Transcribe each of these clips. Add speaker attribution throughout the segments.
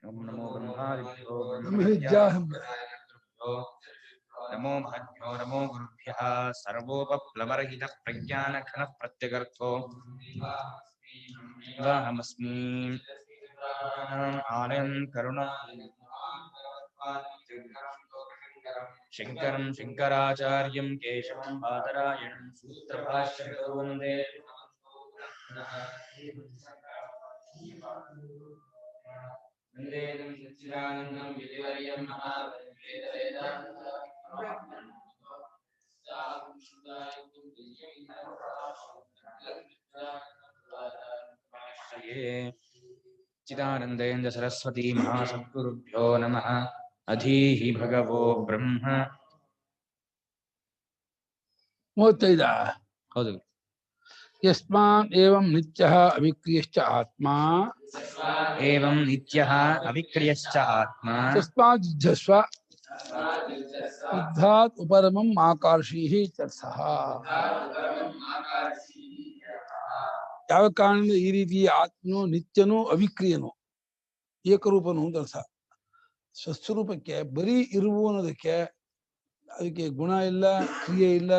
Speaker 1: ओम नमो ब्रह्मादिभ्यो
Speaker 2: ब्रह्मविद्याहं
Speaker 1: नमो महद्भ्यो नमो गुरुभ्यः सर्वोपप्लवरहितः प्रज्ञानघनः प्रत्यगर्थो वाहमस्मि आलयं करुणा शङ्करं शङ्कराचार्यं केशवं बादरायणं सूत्रभाष्यकृतो वन्दे वन्देदं सच्चिदानन्दं विधिवर्यं चिदानन्देन्द्र सरस्वती महासद्गुरुभ्यो नमः अधीहि भगवो ब्रह्म
Speaker 2: 35
Speaker 1: ಹೌದು
Speaker 2: यस्मात् एवं नित्यः अविक्रियश्च आत्मा
Speaker 1: एवं नित्यः अविक्रियश्च आत्मा
Speaker 2: तस्मात् युध्यस्व युद्धात् उपरमम् आकर्षीः इत्यर्थः ಯಾವ ಕಾರಣದಿಂದ ಈ ರೀತಿ ಆತ್ಮನು ನಿತ್ಯನೂ ಅವಿಕ್ರಿಯನು ಏಕರೂಪನು ಅಂತ ಅರ್ಥ ಸ್ವಸ್ವರೂಪಕ್ಕೆ ಬರೀ ಇರುವು ಅನ್ನೋದಕ್ಕೆ ಅದಕ್ಕೆ ಗುಣ ಇಲ್ಲ ಕ್ರಿಯೆ ಇಲ್ಲ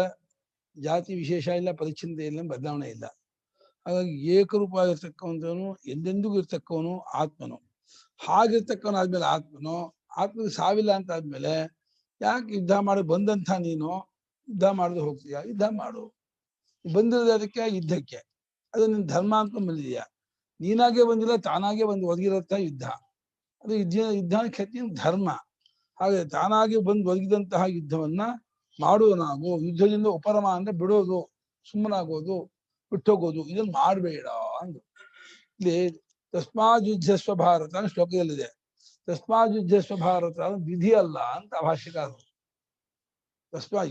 Speaker 2: ಜಾತಿ ವಿಶೇಷ ಇಲ್ಲ ಪರಿಚ್ಛಿನ್ನತೆ ಇಲ್ಲ ಬದಲಾವಣೆ ಇಲ್ಲ ಹಾಗಾಗಿ ಏಕರೂಪ ಆಗಿರ್ತಕ್ಕಂಥವನು ಎಂದೆಂದಿಗೂ ಇರ್ತಕ್ಕವನು ಆತ್ಮನು ಹಾಗಿರ್ತಕ್ಕವನಾದ್ಮೇಲೆ ಆತ್ಮನಿಗೆ ಸಾವಿಲ್ಲ ಅಂತ ಆದ್ಮೇಲೆ ಯಾಕೆ ಯುದ್ಧ ಮಾಡಿ ಬಂದಂಥ ನೀನು ಯುದ್ಧ ಮಾಡಿದ್ರೆ ಹೋಗ್ತೀಯ ಯುದ್ಧ ಮಾಡು ಬಂದಿರೋದು ಅದಕ್ಕೆ ಯುದ್ಧಕ್ಕೆ ಅದು ನಿನ್ನ ಧರ್ಮ ಅನ್ಕೊಂಡ್ ಬಂದಿದೀಯ ನೀನಾಗೆ ಬಂದಿಲ್ಲ ತಾನಾಗೆ ಬಂದು ಒದಗಿರತ್ತ ಯುದ್ಧ ಅದು ಯುದ್ಧ ಖ್ಯಾತಿ ಧರ್ಮ ಹಾಗೆ ತಾನಾಗಿ ಬಂದು ಒದಗಿದಂತಹ ಯುದ್ಧವನ್ನ ಮಾಡುವ ನಾವು ಯುದ್ಧದಿಂದ ಉಪರಮ ಅಂದ್ರೆ ಬಿಡೋದು ಸುಮ್ಮನಾಗೋದು ಬಿಟ್ಟೋಗೋದು ಇದನ್ನ ಮಾಡಬೇಡ ಅಂದ್ರು ಇಲ್ಲಿ ತಸ್ಮಾತ್ ಯುದ್ಧಸ್ವ ಭಾರತ ಅಂತ ಶ್ಲೋಕದಲ್ಲಿದೆ ತಸ್ಮಾತ್ ಯುದ್ಧಸ್ವ ಭಾರತ ವಿಧಿ ಅಲ್ಲ ಅಂತ ಭಾಷ್ಯಕಾರರು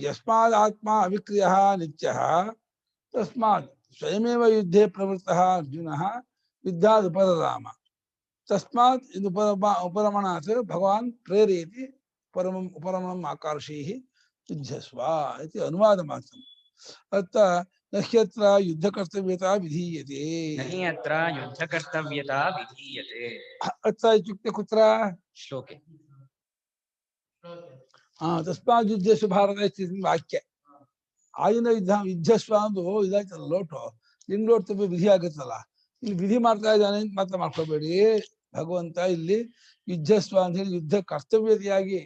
Speaker 2: ಯಸ್ಮಾದ್ ಆತ್ಮ ಅವಿಕ್ರಿಯ ನಿತ್ಯ ತಸ್ಮಾತ್ ಸ್ವಯಮೇವ ಯುದ್ಧೇ ಪ್ರವೃತ್ತಃ ಅರ್ಜುನಃ ಯುದ್ಧಾದ್ ಉಪರರಾಮ ತಸ್ಮಾತ್ ಇದು ಉಪರಮಣಾತ್ ಭಗವಾನ್ ಪ್ರೇರಯತಿ ಉಪರಮಣಂ ಆಕರ್ಷೀಃ ಯುದ್ಧಸ್ವ ಇತಿ ಅನುವಾದ ಮಾತ್ರ ಅತ್ತ ನಹ್ಯತ್ರ ಯುದ್ಧ ಕರ್ತವ್ಯತಾ ವಿಧೀಯತೆ
Speaker 1: नहि अत्र युद्धकर्तव्यता विधीयते
Speaker 2: ಅತ್ರ ಇತ್ಯುಕ್ತೆ ಕುತ್ರ
Speaker 1: श्लोके
Speaker 2: ತಸ್ಮಾತ್ ಯುದ್ಧಸ್ವ ಭಾರತ ಇತ್ಯಾದಿ ವಾಕ್ಯ ಆಗಿನ ಯುದ್ಧಸ್ವ ಅಂದು ಇದಾಯ್ತಲ್ಲ ಲೋಟು ನಿಮ್ ಲೋಟ್ ತಪ್ಪಿ ವಿಧಿ ಆಗುತ್ತಲ್ಲ ಇಲ್ಲಿ ವಿಧಿ ಮಾಡ್ತಾ ಇದ್ದಾನೆ ಅಂತ ಮಾತ್ರ ಮಾಡ್ಕೋಬೇಡಿ ಭಗವಂತ ಇಲ್ಲಿ ಯುದ್ಧಸ್ವ ಅಂತ ಹೇಳಿ ಯುದ್ಧ ಕರ್ತವ್ಯತೆಯಾಗಿ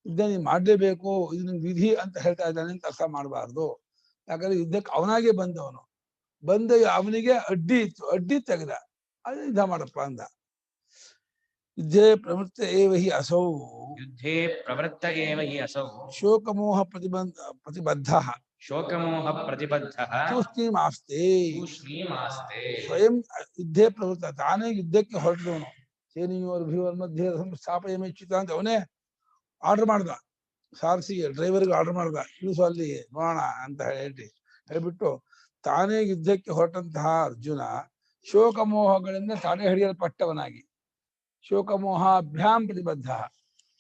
Speaker 2: ಯುದ್ಧ ನೀನ್ ಮಾಡ್ಲೇಬೇಕು ಇದು ನಿನ್ ವಿಧಿ ಅಂತ ಹೇಳ್ತಾ ಇದ್ದಾನೆ ಅಂತ ಅರ್ಥ ಮಾಡಬಾರ್ದು ಯಾಕಂದ್ರೆ ಯುದ್ಧಕ್ಕೆ ಅವನಾಗೆ ಬಂದವನು ಬಂದ ಅವನಿಗೆ ಅಡ್ಡಿ ಇತ್ತು ಅಡ್ಡಿ ತೆಗೆದ ಅದು ಯುದ್ಧ ಮಾಡಪ್ಪ ಅಂದ ಯುದ್ಧೇ ಪ್ರವೃತ್ತ ಏವ ಹಿ ಅಸೌ
Speaker 1: युद्धे प्रवृत्त एव हि असौ
Speaker 2: ಶೋಕಮೋಹ ಪ್ರತಿಬದ್ಧ
Speaker 1: शोकमोह प्रतिबद्धः
Speaker 2: ತೂಷ್ಣೀಮಾಸ್ತೆ
Speaker 1: तूष्णीमास्ते
Speaker 2: ಸ್ವಯಂ ಯುದ್ಧೇ ಪ್ರವೃತ್ತ ತಾನೇ ಯುದ್ಧಕ್ಕೆ ಹೊರಟವನು ಸೇನೆಯೋರ್ ಭೀವರ್ ಮಧ್ಯೆ ಸ್ಥಾಪಯಮೇಚ್ಛಿತ ಅಂತ ಅವನೇ ಆರ್ಡರ್ ಮಾಡ್ದ ಸಾರಥಿಗೆ ಡ್ರೈವರ್ಗೆ ಆರ್ಡರ್ ಮಾಡ್ದ ಇಳಿಸು ಅಲ್ಲಿ ನೋಡೋಣ ಅಂತ ಹೇಳ್ಬಿಟ್ಟು ತಾನೇ ಯುದ್ಧಕ್ಕೆ ಹೊರಟಂತಹ ಅರ್ಜುನ ಶೋಕಮೋಹಗಳಿಂದ ತಡೆ ಹಿಡಿಯಲ್ಪಟ್ಟವನಾಗಿ ಶೋಕಮೋಹಾಭ್ಯಾಂ ಪ್ರತಿಬದ್ಧ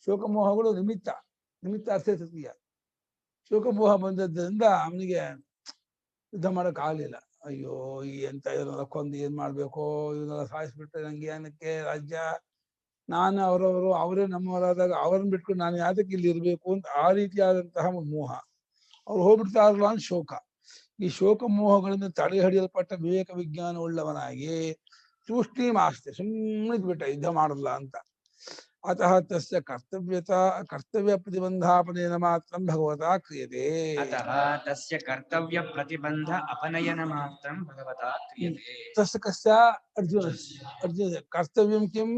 Speaker 2: ಶೋಕಮೋಹಗಳು ನಿಮಿತ್ತ ಅರ್ಥೇ ತೃತೀಯ ಶೋಕಮೋಹ ಬಂದದ್ದರಿಂದ ಅವನಿಗೆ ಯುದ್ಧ ಮಾಡಕ್ ಆಗ್ಲಿಲ್ಲ ಅಯ್ಯೋ ಈ ಎಂತ ಇವನ್ನೆಲ್ಲ ಕೊಂದು ಏನ್ ಮಾಡ್ಬೇಕು ಇವನ್ನೆಲ್ಲ ಸಾಯಿಸ್ಬಿಟ್ರೆ ನಂಗೆ ಏನಕ್ಕೆ ರಾಜ್ಯ ನಾನು ಅವರವರು ಅವರೇ ನಮ್ಮವರಾದಾಗ ಅವ್ರನ್ನ ಬಿಟ್ಕೊಂಡು ನಾನು ಯಾತಕ್ಕೆ ಇಲ್ಲಿ ಇರ್ಬೇಕು ಅಂತ ಆ ರೀತಿಯಾದಂತಹ ಮೋಹ ಅವ್ರು ಹೋಗ್ಬಿಡ್ತಾರಲ್ಲ ಅಂತ ಶೋಕ ಈ ಶೋಕ ಮೋಹಗಳಿಂದ ತಡೆ ಹಿಡಿಯಲ್ಪಟ್ಟ ವಿವೇಕ ವಿಜ್ಞಾನ ಉಳ್ಳವನಾಗಿ ತೂಷ್ಣಿ ಮಾಸ್ತೆ ಸುಮ್ಮನೆ ಬಿಟ್ಟ ಯುದ್ಧ ಮಾಡಲ್ಲ ಅಂತ ಅತಃ ತಸ್ಯ ಕರ್ತವ್ಯ ಪ್ರತಿಬಂಧಾಪನೇನ ಮಾತ್ರ ಭಗವತಾ ಕ್ರಿಯತೆ
Speaker 1: अतः तस्य कर्तव्य प्रतिबंध अपनयन मात्रं भगवता क्रियते
Speaker 2: ತಸ್ಯ ಕಸ್ಯ ಅರ್ಜುನ ಕರ್ತವ್ಯಂ ಕಿಂ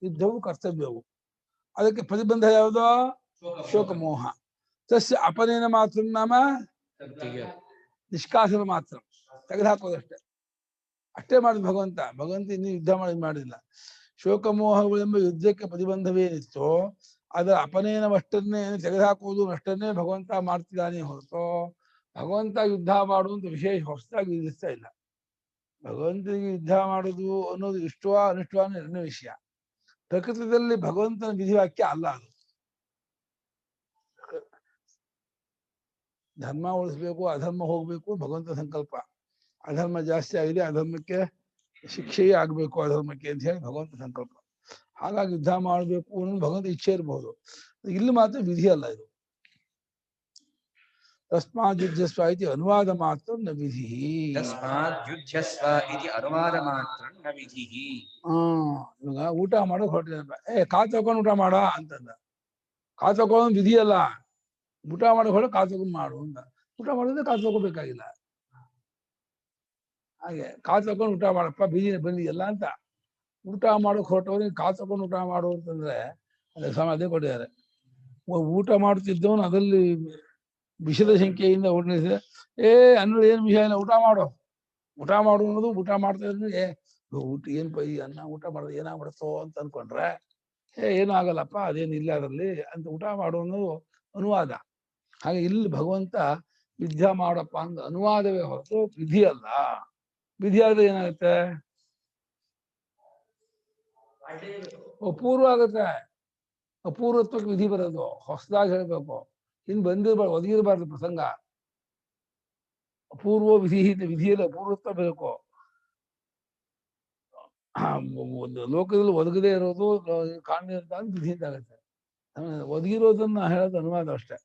Speaker 2: ಯುದ್ಧವು ಕರ್ತವ್ಯವು ಅದಕ್ಕೆ ಪ್ರತಿಬಂಧ ಯಾವುದೋ ಶೋಕಮೋಹ ತಸ್ಯ ಅಪನೇನ ಮಾತ್ರ ನಾಮ ನಿಷ್ಕಾಸನ ಮಾತ್ರ ತೆಗೆದುಹಾಕೋದಷ್ಟೇ ಅಷ್ಟೇ ಮಾಡಿದ ಭಗವಂತ ಇನ್ನೂ ಯುದ್ಧ ಮಾಡಿಲ್ಲ ಶೋಕಮೋಹಗಳೆಂಬ ಯುದ್ಧಕ್ಕೆ ಪ್ರತಿಬಂಧವೇನಿತ್ತೋ ಅದರ ಅಪನೇನವಷ್ಟನ್ನೇ ತೆಗೆದುಹಾಕುವುದು ಅಷ್ಟನ್ನೇ ಭಗವಂತ ಮಾಡ್ತಿದ್ದಾನೆ ಹೊರತು ಭಗವಂತ ಯುದ್ಧ ಮಾಡುವಂತ ವಿಶೇಷ ಹೊಸದಾಗಿ ವಿಧಿಸ್ತಾ ಇಲ್ಲ ಭಗವಂತನಿಗೆ ಯುದ್ಧ ಮಾಡುದು ಅನ್ನೋದು ಇಷ್ಟವಾ ಅನಿಷ್ಟವಾ ಅನ್ನೋ ಎರಡನೇ ವಿಷಯ ಪ್ರಕೃತಿಯಲ್ಲಿ ಭಗವಂತನ ವಿಧಿವಾಕ್ಯ ಅಲ್ಲ ಅದು ಧರ್ಮ ಉಳಿಸ್ಬೇಕು ಅಧರ್ಮ ಹೋಗ್ಬೇಕು ಭಗವಂತ ಸಂಕಲ್ಪ ಅಧರ್ಮ ಜಾಸ್ತಿ ಆಗಿದೆ ಅಧರ್ಮಕ್ಕೆ ಶಿಕ್ಷೆಯೇ ಆಗ್ಬೇಕು ಅಧರ್ಮಕ್ಕೆ ಅಂತ ಹೇಳಿ ಭಗವಂತ ಸಂಕಲ್ಪ. ಹಾಗಾಗಿ ಯುದ್ಧ ಮಾಡಬೇಕು ಅನ್ನೋದು ಭಗವಂತ ಇಚ್ಛೆ ಇರಬಹುದು. ಇಲ್ಲಿ ಮಾತ್ರ ವಿಧಿ ಅಲ್ಲ ಇದು. ತಸ್ಮಾತ್ ಯುದ್ಧಸ್ವ ಇತಿ ಅನುವಾದ ಮಾತ್ರ ನ ವಿಧಿ.
Speaker 1: ತಸ್ಮಾತ್ ಯುಧ್ಯಸ್ವ ಇತಿ ಅನುವಾದ ಮಾತ್ರ ನ ವಿಧಿಃ.
Speaker 2: ಇವಾಗ ಊಟ ಮಾಡೋಕೆ ಹೊರಟಿದ್ದಾನೆ. ಕಾಲ್ ತಗೊಂಡು ಊಟ ಮಾಡ ಅಂತಂದ. ಕಾಲ್ ತಗೊಳ್ಳೋದು ವಿಧಿ ಅಲ್ಲ. ಊಟ ಮಾಡೋಕೆ ಹೊರ ಕಾಲ್ ತಗೊಂಡು ಮಾಡು ಅಂತ. ಊಟ ಮಾಡಿದ್ರೆ ಕಾಲ್ ತಗೋಬೇಕಾಗಿಲ್ಲ. ಹಾಗೆ ಕಾಲ್ ತಗೊಂಡು ಊಟ ಮಾಡಪ್ಪ ಬೀದಿ ಬಂದಿದೆಯಲ್ಲ ಅಂತ. ಊಟ ಮಾಡೋಕೆ ಹೊರಟವ್ರಿಗೆ ಕಾಲ್ ತಗೊಂಡು ಊಟ ಮಾಡು ಅಂತಂದ್ರೆ ಅದಕ್ಕೆ ಅದೇ ಕೊಟ್ಟಿದ್ದಾರೆ. ಊಟ ಮಾಡುತ್ತಿದ್ದವನು ಅದರಲ್ಲಿ ವಿಷದ ಸಂಖ್ಯೆಯಿಂದ ವರ್ಣಿಸಿದೆ. ಅನ್ನೋದು ಏನು ವಿಷಯ ಇಲ್ಲ, ಊಟ ಮಾಡು ಊಟ ಮಾಡು ಅನ್ನೋದು. ಊಟ ಮಾಡ್ತಾ ಇದ್ರೆ ಊಟ ಏನ್ ಈ ಅನ್ನ ಊಟ ಮಾಡಿದ್ರೆ ಏನಾಗ್ಬಿಡುತ್ತೋ ಅಂತ ಅನ್ಕೊಂಡ್ರೆ ಏನೂ ಆಗಲ್ಲಪ್ಪ ಅದೇನಿಲ್ಲ ಅದರಲ್ಲಿ ಅಂತ ಊಟ ಮಾಡು ಅನ್ನೋದು ಅನುವಾದ. ಹಾಗೆ ಇಲ್ಲಿ ಭಗವಂತ ಯುದ್ಧ ಮಾಡಪ್ಪ ಅಂತ ಅನುವಾದವೇ ಹೊರತು ವಿಧಿ ಅಲ್ಲ. ವಿಧಿ ಆದ್ರೆ ಏನಾಗುತ್ತೆ? ಅಪೂರ್ವ ಆಗುತ್ತೆ. ಅಪೂರ್ವತ್ವಕ್ಕೆ ವಿಧಿ ಬರೋದು. ಹೊಸದಾಗಿ ಹೇಳ್ಬೇಕು. ಇನ್ನು ಬಂದಿರ್ಬಾರ್ದು, ಒದಗಿರ್ಬಾರ್ದು ಪ್ರಸಂಗ. ಅಪೂರ್ವ ವಿಧಿ ವಿಧಿಯಲ್ಲಿ ಅಪೂರ್ವತ್ವ ಬೇಕು. ಒಂದು ಲೋಕದಲ್ಲಿ ಒದಗದೇ ಇರೋದು ಕಾಣಲಿರಂತ ವಿಧಿ ಅಂತ ಆಗುತ್ತೆ. ಒದಗಿರೋದನ್ನ ಹೇಳೋದು ಅನುವಾದ ಅಷ್ಟೇ.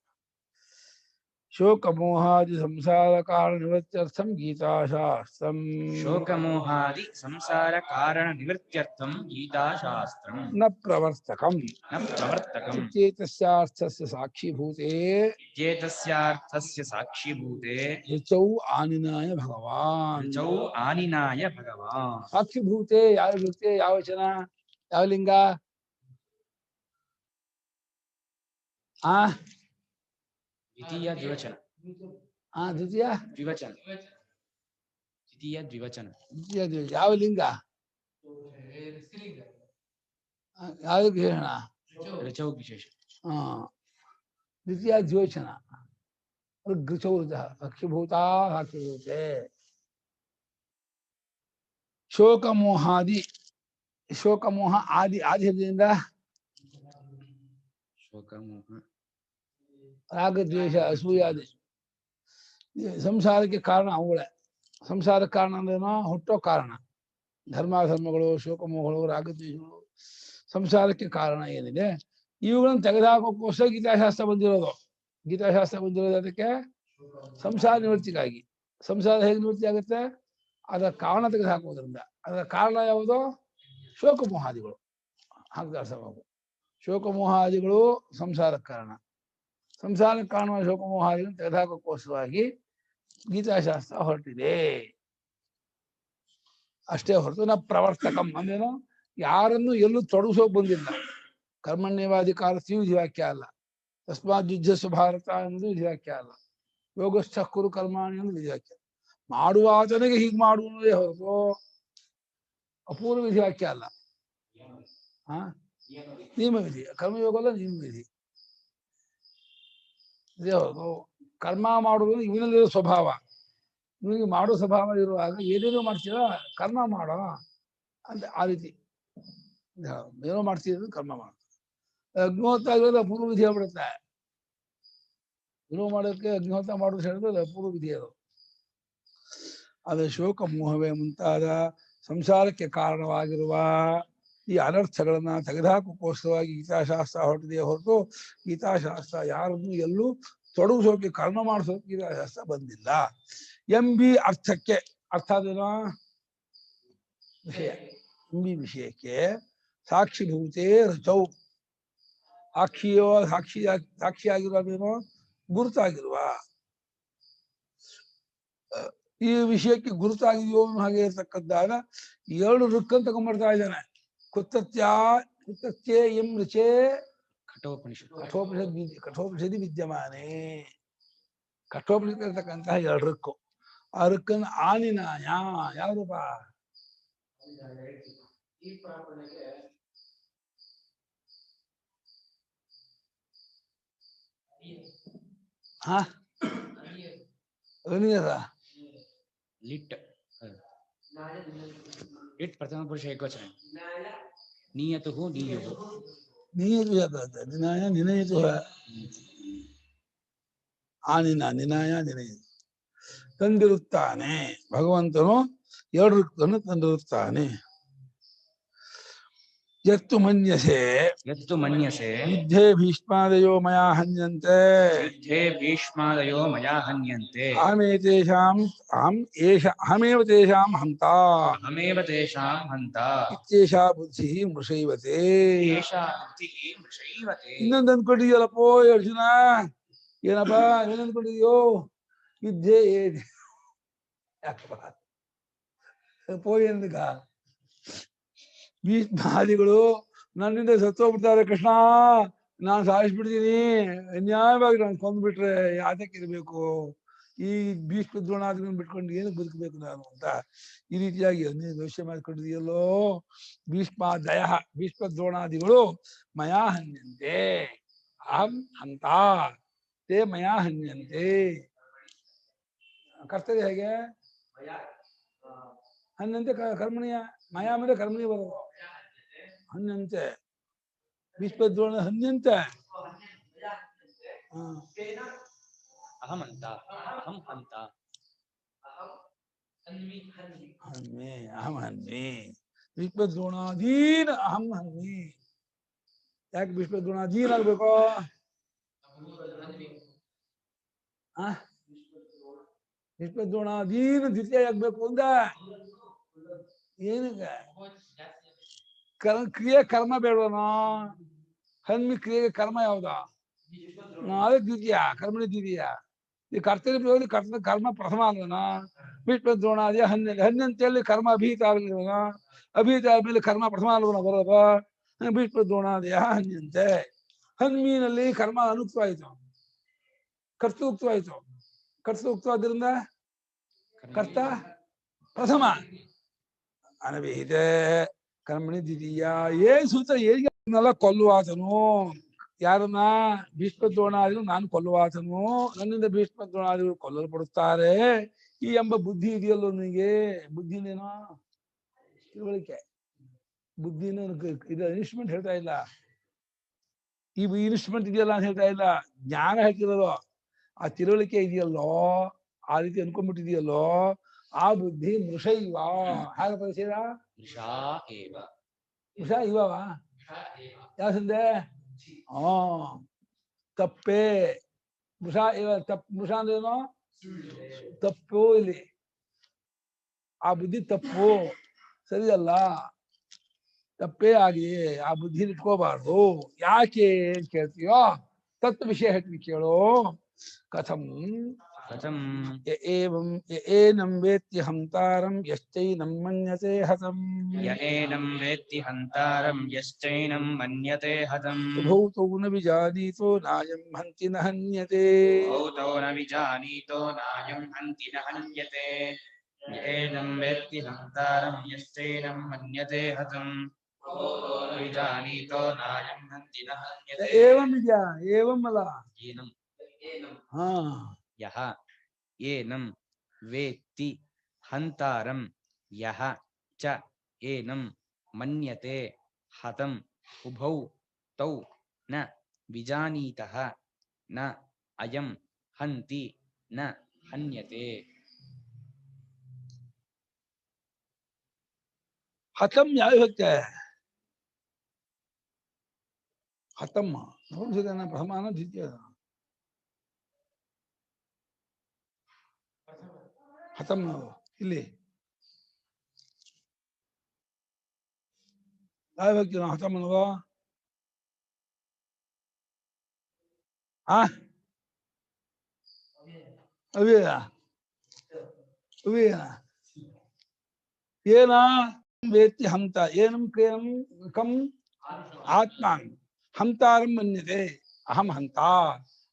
Speaker 2: ಶೋಕಮೋಹಾದಿ ಸಂಸಾರ ಕಾರಣ ನಿವೃತ್ತ್ಯರ್ಥಂ ಗೀತಾಶಾಸ್ತ್ರಂ.
Speaker 1: ಶೋಕಮೋಹಾದಿ ಸಂಸಾರ ಕಾರಣ ನಿವೃತ್ತ್ಯರ್ಥಂ ಗೀತಾಶಾಸ್ತ್ರಂ
Speaker 2: ನ ಪ್ರವರ್ತಕಂ.
Speaker 1: ನ ಪ್ರವರ್ತಕಂ.
Speaker 2: ಇತ್ಯೇತಸ್ಯಾರ್ಥಸ್ಯ ಸಾಕ್ಷೀಭೂತೆ.
Speaker 1: ಇತ್ಯೇತಸ್ಯಾರ್ಥಸ್ಯ ಸಾಕ್ಷೀಭೂತೆ.
Speaker 2: ರುಚೌ ಆನಿನಾಯ ಭಗವಾನ್.
Speaker 1: ರುಚೌ ಆನಿನಾಯ ಭಗವಾನ್.
Speaker 2: ಸಾಕ್ಷೀಭೂತೆ ಯಾವ ವೃತ್ತಿ, ಯಾವ ವಚನ, ಯಾವ ಲಿಂಗ?
Speaker 1: ದ್ವಿತೀಯ ದ್ವಿವಚನ.
Speaker 2: ದ್ವಿತೀಯ
Speaker 1: ದ್ವಿವಚನ. ದ್ವಿತೀಯ ದ್ವಿವಚನ.
Speaker 2: ದ್ವಿತೀಯ ದ್ವಿವಚನ. ಯಾವ ಲಿಂಗ? ಯಾವ ವಿಶೇಷಣ?
Speaker 1: ರುಚೌ ವಿಶೇಷ.
Speaker 2: ದ್ವಿತೀಯ ದ್ವಿವಚನ. ಗೃಚೌ ಸಾಕ್ಷಿಭೂತಾ ಸಾಕ್ಷಿಭೂತೆ. ಶೋಕಮೋಹಾದಿ. ಶೋಕಮೋಹ ಆದಿ. ಆದಿಯಿಂದ
Speaker 1: ಶೋಕಮೋಹ
Speaker 2: ರಾಗದ್ವೇಷ ಅಸೂಯಾದಿ ಸಂಸಾರಕ್ಕೆ ಕಾರಣ ಅವುಗಳೇ. ಸಂಸಾರಕ್ಕೆ ಕಾರಣ ಅಂದ್ರೇನೋ ಹುಟ್ಟೋ ಕಾರಣ. ಧರ್ಮಾಧರ್ಮಗಳು, ಶೋಕಮೋಹಗಳು, ರಾಗದ್ವೇಷಗಳು ಸಂಸಾರಕ್ಕೆ ಕಾರಣ ಏನಿದೆ ಇವುಗಳನ್ನು ತೆಗೆದುಹಾಕೋಕ್ಕೋಸ್ಕರ ಗೀತಾಶಾಸ್ತ್ರ ಬಂದಿರೋದು. ಗೀತಾಶಾಸ್ತ್ರ ಬಂದಿರೋದು ಅದಕ್ಕೆ ಸಂಸಾರ ನಿವೃತ್ತಿಗಾಗಿ. ಸಂಸಾರ ಹೇಗೆ ನಿವೃತ್ತಿ ಆಗುತ್ತೆ? ಅದರ ಕಾರಣ ತೆಗೆದುಹಾಕೋದ್ರಿಂದ. ಅದರ ಕಾರಣ ಯಾವುದು? ಶೋಕಮೋಹಾದಿಗಳು. ಹಾಗೆ ಅರ್ಥವಾಗು. ಶೋಕಮೋಹಾದಿಗಳು ಸಂಸಾರಕ್ಕೆ ಕಾರಣ. ಸಂಸಾರಕ್ಕೆ ಕಾರಣವಾದ ಶೋಕಮೋಹಾದಿಗಳನ್ನು ತೆಗೆದುಹಾಕೋಕ್ಕೋಸ್ಕರವಾಗಿ ಗೀತಾಶಾಸ್ತ್ರ ಹೊರಟಿದೆ ಅಷ್ಟೇ ಹೊರತು ನ ಪ್ರವರ್ತಕಂ ಅಂದ್ರೇನು? ಯಾರನ್ನು ಎಲ್ಲೂ ತೊಡಗಿಸೋಕೆ ಬಂದಿಲ್ಲ. ಕರ್ಮಣ್ಯವಾಧಿಕಾರಸ್ಥಿಯು ವಿಧಿ ವಾಕ್ಯ ಅಲ್ಲ. ತಸ್ಮಾತ್ ಯುದ್ಧಸ್ವ ಭಾರತ ಅನ್ನೋದು ವಿಧಿ ವಾಕ್ಯ ಅಲ್ಲ. ಯೋಗಸ್ಥ ಕುರು ಕರ್ಮಾಣಿ ಅನ್ನೋದು ವಿಧಿ ವಾಕ್ಯ. ಮಾಡುವ ಆತನಿಗೆ ಹೀಗೆ ಮಾಡುವುದೇ ಹೊರತು ಅಪೂರ್ವ ವಿಧಿ ವಾಕ್ಯ ಅಲ್ಲ. ನಿಯಮ ವಿಧಿ. ಕರ್ಮಯೋಗ ಅಲ್ಲ, ನಿಯಮ ವಿಧಿ. ಇದೇ ಹೊರತು ಕರ್ಮ ಮಾಡುವುದು ಇವನಲ್ಲಿರೋ ಸ್ವಭಾವ. ಇವನಿಗೆ ಮಾಡೋ ಸ್ವಭಾವ ಇರುವಾಗ ಏನೇನೋ ಮಾಡ್ತೀರ ಕರ್ಮ ಮಾಡೋ ಅಂತ ಆ ರೀತಿ ಏನೋ ಮಾಡ್ತಿದ್ರು ಕರ್ಮ ಮಾಡ. ಅಗ್ನಿಹೋತ್ರ ಆಗಿರೋದು ಅಪೂರ್ವ ವಿಧಿ ಆಗ್ಬಿಡುತ್ತೆ. ಏನೋ ಮಾಡೋಕ್ಕೆ ಅಗ್ನಿಹೋತ್ರ ಮಾಡೋದು ಹೇಳಿದ್ರೆ ಅಪೂರ್ವ ವಿಧಿ ಅದು. ಆದರೆ ಶೋಕ ಮೋಹವೇ ಮುಂತಾದ ಸಂಸಾರಕ್ಕೆ ಕಾರಣವಾಗಿರುವ ಈ ಅನರ್ಥಗಳನ್ನ ತೆಗೆದುಹಾಕೋಕ್ಕೋಸ್ಕರವಾಗಿ ಗೀತಾಶಾಸ್ತ್ರ ಹೊರಟಿದೆಯೇ ಹೊರತು ಗೀತಾಶಾಸ್ತ್ರ ಯಾರನ್ನು ಎಲ್ಲೂ ತೊಡಗಿಸೋಕೆ ಕರ್ಮ ಮಾಡಿಸೋಕೆ ಗೀತಾಶಾಸ್ತ್ರ ಬಂದಿಲ್ಲ. ಎಂಬಿ ಅರ್ಥಕ್ಕೆ. ಅರ್ಥ ಅದೇನೋ ವಿಷಯ. ಎಂಬಿ ವಿಷಯಕ್ಕೆ ಸಾಕ್ಷಿಭೂತೆ ರುಚೌ. ಸಾಕ್ಷಿಯಾಗಿರುವಾಗೇನೋ ಗುರುತಾಗಿರುವ. ಈ ವಿಷಯಕ್ಕೆ ಗುರುತಾಗಿದೆಯೋ ಹಾಗೆ ಇರ್ತಕ್ಕದ್ದಾದ 2 ಋಕ್ಕನ್ನು ತಗೊಂಡ್ಬರ್ತಾ ಇದ್ದಾನೆ. ಕುತತ್ಯ ಎಂ ರುಚೆ ಕಠೋಪನಿಷದಿ ವಿದ್ಯಮಾನೆ. ಕಠೋಪನಿಷತ್ ಇರ್ತಕ್ಕಂತಹ 2 ಋಕ್ಕು. ಆ ಋಕ್ಕನ್ನು ಆನಿನಾಯ ಯಾವ್ದಪ್ಪ?
Speaker 1: ಲಿಟ್ ಲಿಟ್ ಪ್ರಥಮ ಪುರುಷ ಏಕವಚನ. ನಿಯತುಹು ನೀಯುಹು.
Speaker 2: ನಿನಾಯ ನಿನಯಿತು. ಆನಿನ ನಿನಾಯ ನಿನಯಿತು ತಂದಿರುತ್ತಾನೆ. ಭಗವಂತನು ಎರಡು ಋತುವನ್ನು ತಂದಿರುತ್ತಾನೆ. ಯತ್ತು ಮನ್ಯಸೆ
Speaker 1: ಯತ್ತು ಮನ್ಯಸೆ
Speaker 2: ಯುದ್ಧೇ ಭೀಷ್ಮಾದಯೋ ಮಯಾ ಹನ್ಯಂತೆ
Speaker 1: ಯುದ್ಧೇ ಭೀಷ್ಮಾದಯೋ ಮಯಾ ಹನ್ಯಂತೆ
Speaker 2: ಅಹಮೇವ ತೇಷಾಂ ಹಂತಾ
Speaker 1: ಅಹಮೇವ ತೇಷಾಂ ಹಂತ
Speaker 2: ಇತ್ಯೇಷಾ ಬುದ್ಧಿ ಮೃಷೈವತೆ.
Speaker 1: ಏಷಾ ಬುದ್ಧಿಃ ಮೃಷೈವತೆ.
Speaker 2: ಇನ್ನೊಂದು ಅಂದ್ಕೊಂಡಿದ್ಯಲ್ಲಪ್ಪೋ ಅರ್ಜುನ, ಏನಪ್ಪಾ ಏನ್ ಅಂದ್ಕೊಂಡಿದ್ಯೋ? ಯುದ್ಧೇ ಪೋಯಂದಕ ಭೀಷ್ಮಾದಿಗಳು ನನ್ನಿಂದ ಸತ್ತೋಗ್ಬಿಡ್ತಾರೆ ಕೃಷ್ಣ, ನಾನು ಸಾಯಿಸ್ಬಿಡ್ತೀನಿ, ಅನ್ಯಾಯವಾಗಿ ನಾನು ಕೊಂದ್ಬಿಟ್ರೆ ಯಾತಕ್ಕಿರ್ಬೇಕು, ಈ ಭೀಷ್ಮ ದ್ರೋಣಾದಿಗಳನ್ನು ಬಿಟ್ಕೊಂಡು ಏನು ಬದುಕಬೇಕು ನಾನು ಅಂತ ಈ ರೀತಿಯಾಗಿ ಯೋಚನೆ ಮಾಡ್ಕೊಂಡಿದೆಯಲ್ಲೋ. ಭೀಷ್ಮ ದ್ರೋಣಾದಿಗಳು ಮಯಾ ಹನ್ಯಂತೆ ಅಹಂ ಅಂತ ತೇ ಮಯಾ ಹನ್ಯಂತೆ. ಕರ್ತವ್ಯ ಹೇಗೆ? ಹನ್ಯಂತೆ ಕರ್ಮಣಿಯ, ಮಯಾ ಮೇಲೆ ಕರ್ಮಣಿ ಬರೋದು. ಹನ್ಯಂತೆ ಭೀಷ್ಮ ದ್ರೋಣ ಹನ್ಯಂತೆ.
Speaker 1: ಅಹಂ ಅಂತ ಅಹಂ ಅಂತ
Speaker 2: ಹನ್ಮೆ ಅಹಂ ಹನ್ಮೆ ಭೀಷ್ಮ ದ್ರೋಣಾಧೀನ ಅಹಂ ಹನ್ಮೆ. ಯಾಕೆ ಭೀಷ್ಮ ದ್ರೋಣಾಧೀನ ಆಗ್ಬೇಕು? ಭೀಷ್ಮ ದ್ರೋಣಾಧೀನ ದ್ವಿತೀಯ ಆಗ್ಬೇಕು ಅಂದ ಏನಕ್ಕೆ? ಕ್ರಿಯೆ ಕರ್ಮ ಬೇಡವನ? ಹನ್ಮಿ ಕ್ರಿಯೆಗೆ ಕರ್ಮ ಯಾವ್ದ? ಅದೇ ದ್ವಿತೀಯ, ಕರ್ಮಣಿ ದ್ವಿತೀಯ. ಈ ಕರ್ತವ್ಯ ಕರ್ಮ ಪ್ರಥಮ ಅಲ್ವನ? ಭೀಷ್ಮ ದ್ರೋಣಾದಿ ಹನ್ಯಂತೆಯಲ್ಲಿ ಕರ್ಮ ಅಭೀತ ಆಗ್ಲಿಲ್ವನ? ಅಭೀತ ಆದ್ಮೇಲೆ ಕರ್ಮ ಪ್ರಥಮ ಅಲ್ವನ ಬರೋದ? ಭೀಷ್ಮ ದ್ರೋಣಾದಿಯ ಹನ್ಯಂತೆ. ಹನ್ಮೀನಲ್ಲಿ ಕರ್ಮ ಅನುಕ್ತವಾಯಿತು, ಕರ್ತೃಕ್ತವಾಯಿತು. ಕರ್ತೃಕ್ತವಾದ್ರಿಂದ ಕರ್ತ ಪ್ರಥಮ ಅನವಿಹಿತ ಕರ್ಮಣಿ ದ್ವಿತೀಯ. ಏನ್ ಸೂತ್ರ ಏನೆಲ್ಲ ಕೊಲ್ಲುವಾತನು? ಯಾರನ್ನ? ಭೀಷ್ಮ ದ್ರೋಣಾದಿಗಳು ನಾನು ಕೊಲ್ಲುವಾತನು, ನನ್ನಿಂದ ಭೀಷ್ಮ ದ್ರೋಣಾದಿಗಳು ಕೊಲ್ಲಲ್ಪಡುತ್ತಾರೆ ಈ ಎಂಬ ಬುದ್ಧಿ ಇದೆಯಲ್ಲೋ ನಿನಗೆ. ಬುದ್ಧಿನೇನೋ ತಿಳುವಳಿಕೆ, ಬುದ್ಧಿನ ಇದು ಇನ್ಸ್ಟ್ರೂಮೆಂಟ್ ಹೇಳ್ತಾ ಇಲ್ಲ, ಈ ಇನ್ಸ್ಟ್ರೂಮೆಂಟ್ ಇದೆಯಲ್ಲ ಅಂತ ಹೇಳ್ತಾ ಇಲ್ಲ, ಜ್ಞಾನ ಹೇಳ್ತಿರೋದು. ಆ ತಿಳುವಳಿಕೆ ಇದೆಯಲ್ಲೋ, ಆ ರೀತಿ ಅನ್ಕೊಂಡ್ಬಿಟ್ಟಿದೆಯಲ್ಲೋ, ಆ ಬುದ್ಧಿ ಮೃಷೈವ. ಹೇಗೆ ಪರಿಚಯ? ಮೃಷ ಇವವ ಯಾವ ಸಂದೆ? ತಪ್ಪೇ. ಮೃಷ ಇವ ಮೃಷ ಅಂದ್ರೇನು? ತಪ್ಪು. ಇಲ್ಲಿ ಆ ಬುದ್ಧಿ ತಪ್ಪು, ಸರಿಯಲ್ಲ, ತಪ್ಪೇ ಆಗಿ ಆ ಬುದ್ಧಿನ ಇಟ್ಕೋಬಾರ್ದು. ಯಾಕೆ ಅಂತ ಕೇಳ್ತೀಯೋ, ತತ್ವ ವಿಷಯ ಹೇಳ್ತೀನಿ ಕೇಳೋ. ಕಥಂ
Speaker 1: ಕಥಂ
Speaker 2: ಏವಂ ಏನಂ ವೇತ್ತಿ ಹಂತಾರಂ ಯಶ್ಚೈನಂ ಮನ್ಯತೆ ಹತಂ.
Speaker 1: ಯಏನಂ ವೇತ್ತಿ ಹಂತಾರಂ ಯಶ್ಚೈನಂ ಮನ್ಯತೆ ಹತಂ.
Speaker 2: ಭೌತೌ ನ ವಿಜಾನೀತೋ ನಾಯಂ ಹಂತಿ ನ ಹನ್ಯತೆ.
Speaker 1: ಭೌತೌ ನ ವಿಜಾನೀತೋ ನಾಯಂ ಹಂತಿ ನ ಹನ್ಯತೆ. ಯಏನಂ ವೇತ್ತಿ ಹಂತಾರಂ ಯಶ್ಚೈನಂ ಮನ್ಯತೆ ಹತಂ. ವಿಜಾನೀತೋ ನಾಯಂ ಹಂತಿ ನ ಹನ್ಯತೆ.
Speaker 2: ಏವಂ ವಿದ್ಯಾ, ಏವಂ ಅಲ್ಲ,
Speaker 1: ಏನಂ
Speaker 2: ಹಾ
Speaker 1: ಯಹ ಏನಂ ವೇತ್ತಿ ಹಂತಾರಂ ಯಹ ಚ ಏನಂ ಮನ್ಯತೆ ಹತಂ. ಉಭೌ ತೌ ನ ವಿಜಾನೀತಃ ನ ಅಯಂ ಹಂತಿ ನ ಹನ್ಯತೆ.
Speaker 2: ಹತಂ ಯಾವ ವಿಭಕ್ತಿ? ಹತಂ ಪ್ರಥಮಾನ ದ್ವಿತೀಯ. ಹತಂ ಇಲ್ಲಿ ಯಾವ ವಿಭಕ್ತಿ? ಹತಂ ಅನ್ನೋದು ಅವ್ಯಯ. ಅವ್ಯಯ ಏನ ವೇತ್ತಿ ಹಂತ ಏನಂ ಕ್ರಿಯಂ ಕಂ ಆತ್ಮಾನ್ ಹಂತಾರಂ ಮನ್ಯತೆ ಅಹಂ ಹಂತ.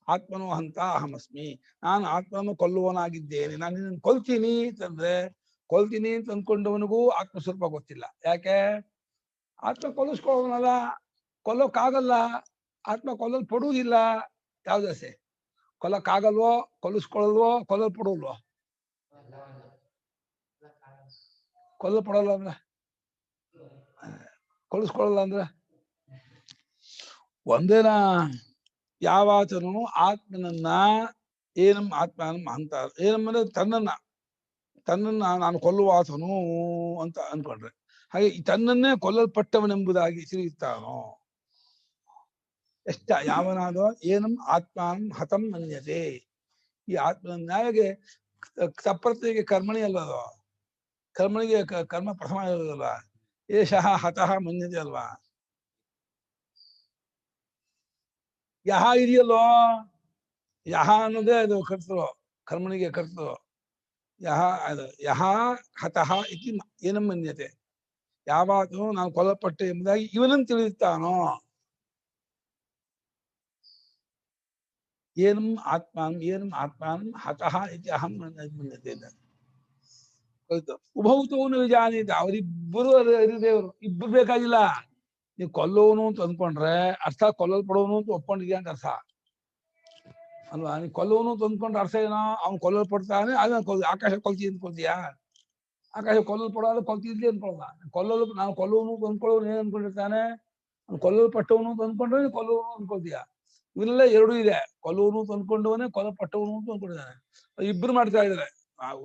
Speaker 2: ಆತ್ಮನೋ ಹಂತ ಅಹಮಸ್ಮಿ. ನಾನು ಆತ್ಮನನ್ನು ಕೊಲ್ಲುವನಾಗಿದ್ದೇನೆ. ನಾನು ನಿನ್ನನ್ನು ಕೊಲ್ತೀನಿ ಅಂತಂದ್ರೆ, ಕೊಲ್ತೀನಿ ಅಂತ ಅಂದ್ಕೊಂಡವನಿಗೂ ಆತ್ಮಸ್ವರೂಪ ಗೊತ್ತಿಲ್ಲ. ಯಾಕೆ? ಆತ್ಮ ಕೊಲ್ಲಿಸ್ಕೊಳ್ಳೋನಲ್ಲ, ಕೊಲ್ಲೋಕ್ಕಾಗಲ್ಲ. ಆತ್ಮ ಕೊಲ್ಲಲ್ಪಡುವುದಿಲ್ಲ. ಯಾವ್ದಸೆ? ಕೊಲ್ಲಕ್ಕಾಗಲ್ವೋ, ಕೊಲ್ಲಿಸ್ಕೊಳ್ಳಲ್ವೋ, ಕೊಲ್ಲಲ್ಪಡುವಲ್ವೋ? ಕೊಲ್ಲಲ್ಪಡಲ್ಲ ಅಂದ್ರೆ, ಕೊಲ್ಲಿಸ್ಕೊಳ್ಳಲ್ಲ ಅಂದ್ರೆ ಒಂದೇನಾ? ಯಾವಾತನು ಆತ್ಮನನ್ನ ಏನಂ ಆತ್ಮನಂ ಅಂತ ಏನಂ ಅಂದ್ರೆ ತನ್ನನ್ನ ತನ್ನನ್ನ ನಾನು ಕೊಲ್ಲುವಾತನು ಅಂತ ಅನ್ಕೊಂಡ್ರೆ, ಹಾಗೆ ಈ ತನ್ನನ್ನೇ ಕೊಲ್ಲಲ್ಪಟ್ಟವನೆಂಬುದಾಗಿ ತಿಳಿಯುತ್ತಾನೋ. ಎಷ್ಟ ಯಾವನಾದೋ ಏನಂ ಆತ್ಮಾನಂ ಹತಂ ಮನ್ಯತೆ. ಈ ಆತ್ಮ ನ್ಯಾಯಗೆ ಸಪ್ರತಿಗೆ ಕರ್ಮಣಿ ಅಲ್ಲದು, ಕರ್ಮಣಿಗೆ ಕರ್ಮ ಪ್ರಥಮ ಇರೋದಲ್ವ. ಏಷಃ ಹತಃ ಮನ್ಯತೆ ಅಲ್ವಾ. ಯಹ ಇದೆಯಲ್ಲೋ, ಯಹ ಅನ್ನೋದೇ ಅದು ಕರ್ತೃ, ಕರ್ಮಣಿಗೆ ಕರ್ತೃ. ಯಹ ಅದು ಯಹ ಹತಃ ಇತಿ ಏನಂ ಮನ್ಯತೆ. ಯಾವಾಗಲೂ ನಾನು ಕೊಲ್ಲಲ್ಪಟ್ಟೆ ಎಂಬುದಾಗಿ ಇವನನ್ನು ತಿಳಿಯುತ್ತಾನೋ. ಏನಂ ಆತ್ಮಾನಂ ಹತಃ ಇತಿ ಅಹಂ ಮನ್ಯತೆ. ಉಭೌತವನು ವಿಜಾನೀತ, ಅವರಿಬ್ಬರು ಅರಿದೇವರು, ಇಬ್ಬರು ಬೇಕಾಗಿಲ್ಲ. ನೀವು ಕೊಲ್ಲೋನು ಅಂತ ಅಂದ್ಕೊಂಡ್ರೆ ಅರ್ಥ ಕೊಲ್ಲಲ್ಪಡೋನು ಅಂತ ಒಪ್ಕೊಂಡಿದ್ಯಾ ಅಂತ ಅರ್ಥ ಅಲ್ವಾ. ನೀ ಕೊಲ್ಲೋನು ಅಂತ ಅಂದ್ಕೊಂಡ್ರೆ ಅರ್ಥ ಏನೋ, ಅವ್ನು ಕೊಲ್ಲಲ್ಪಡ್ತಾನೆ, ಅದನ್ನ ಆಕಾಶ ಕೊಲ್ತಿ ಅಂದ್ಕೊಳ್ತೀಯಾ. ಆಕಾಶ ಕೊಲ್ಲಲ್ಪಡೋದು ಕೊಲ್ತಿದ್ಲಿ ಅನ್ಕೊಳ್ಳಲ್ಲ. ನಾನು ಕೊಲ್ಲೋನು ಅಂತ ಅಂದ್ಕೊಳ್ಳೋನು ಏನ್ ಅನ್ಕೊಂಡಿರ್ತಾನೆ, ಅವ್ನು ಕೊಲ್ಲಲ್ಪಟ್ಟವನು ಅಂತ ಅಂದ್ಕೊಂಡ್ರೆ ಕೊಲ್ಲೋನು ಅಂದ್ಕೊಳ್ತೀಯ. ಇವನ್ನೆಲ್ಲ ಎರಡೂ ಇದೆ. ಕೊಲ್ಲೋನು ಅಂತ ಅಂದ್ಕೊಂಡವನೇ ಕೊಲ್ಲಲ್ಪಟ್ಟವನು ಅಂತ ಅಂದ್ಕೊಂಡಿದ್ದಾನೆ. ಇಬ್ರು ಮಾಡ್ತಾ ಇದಾರೆ.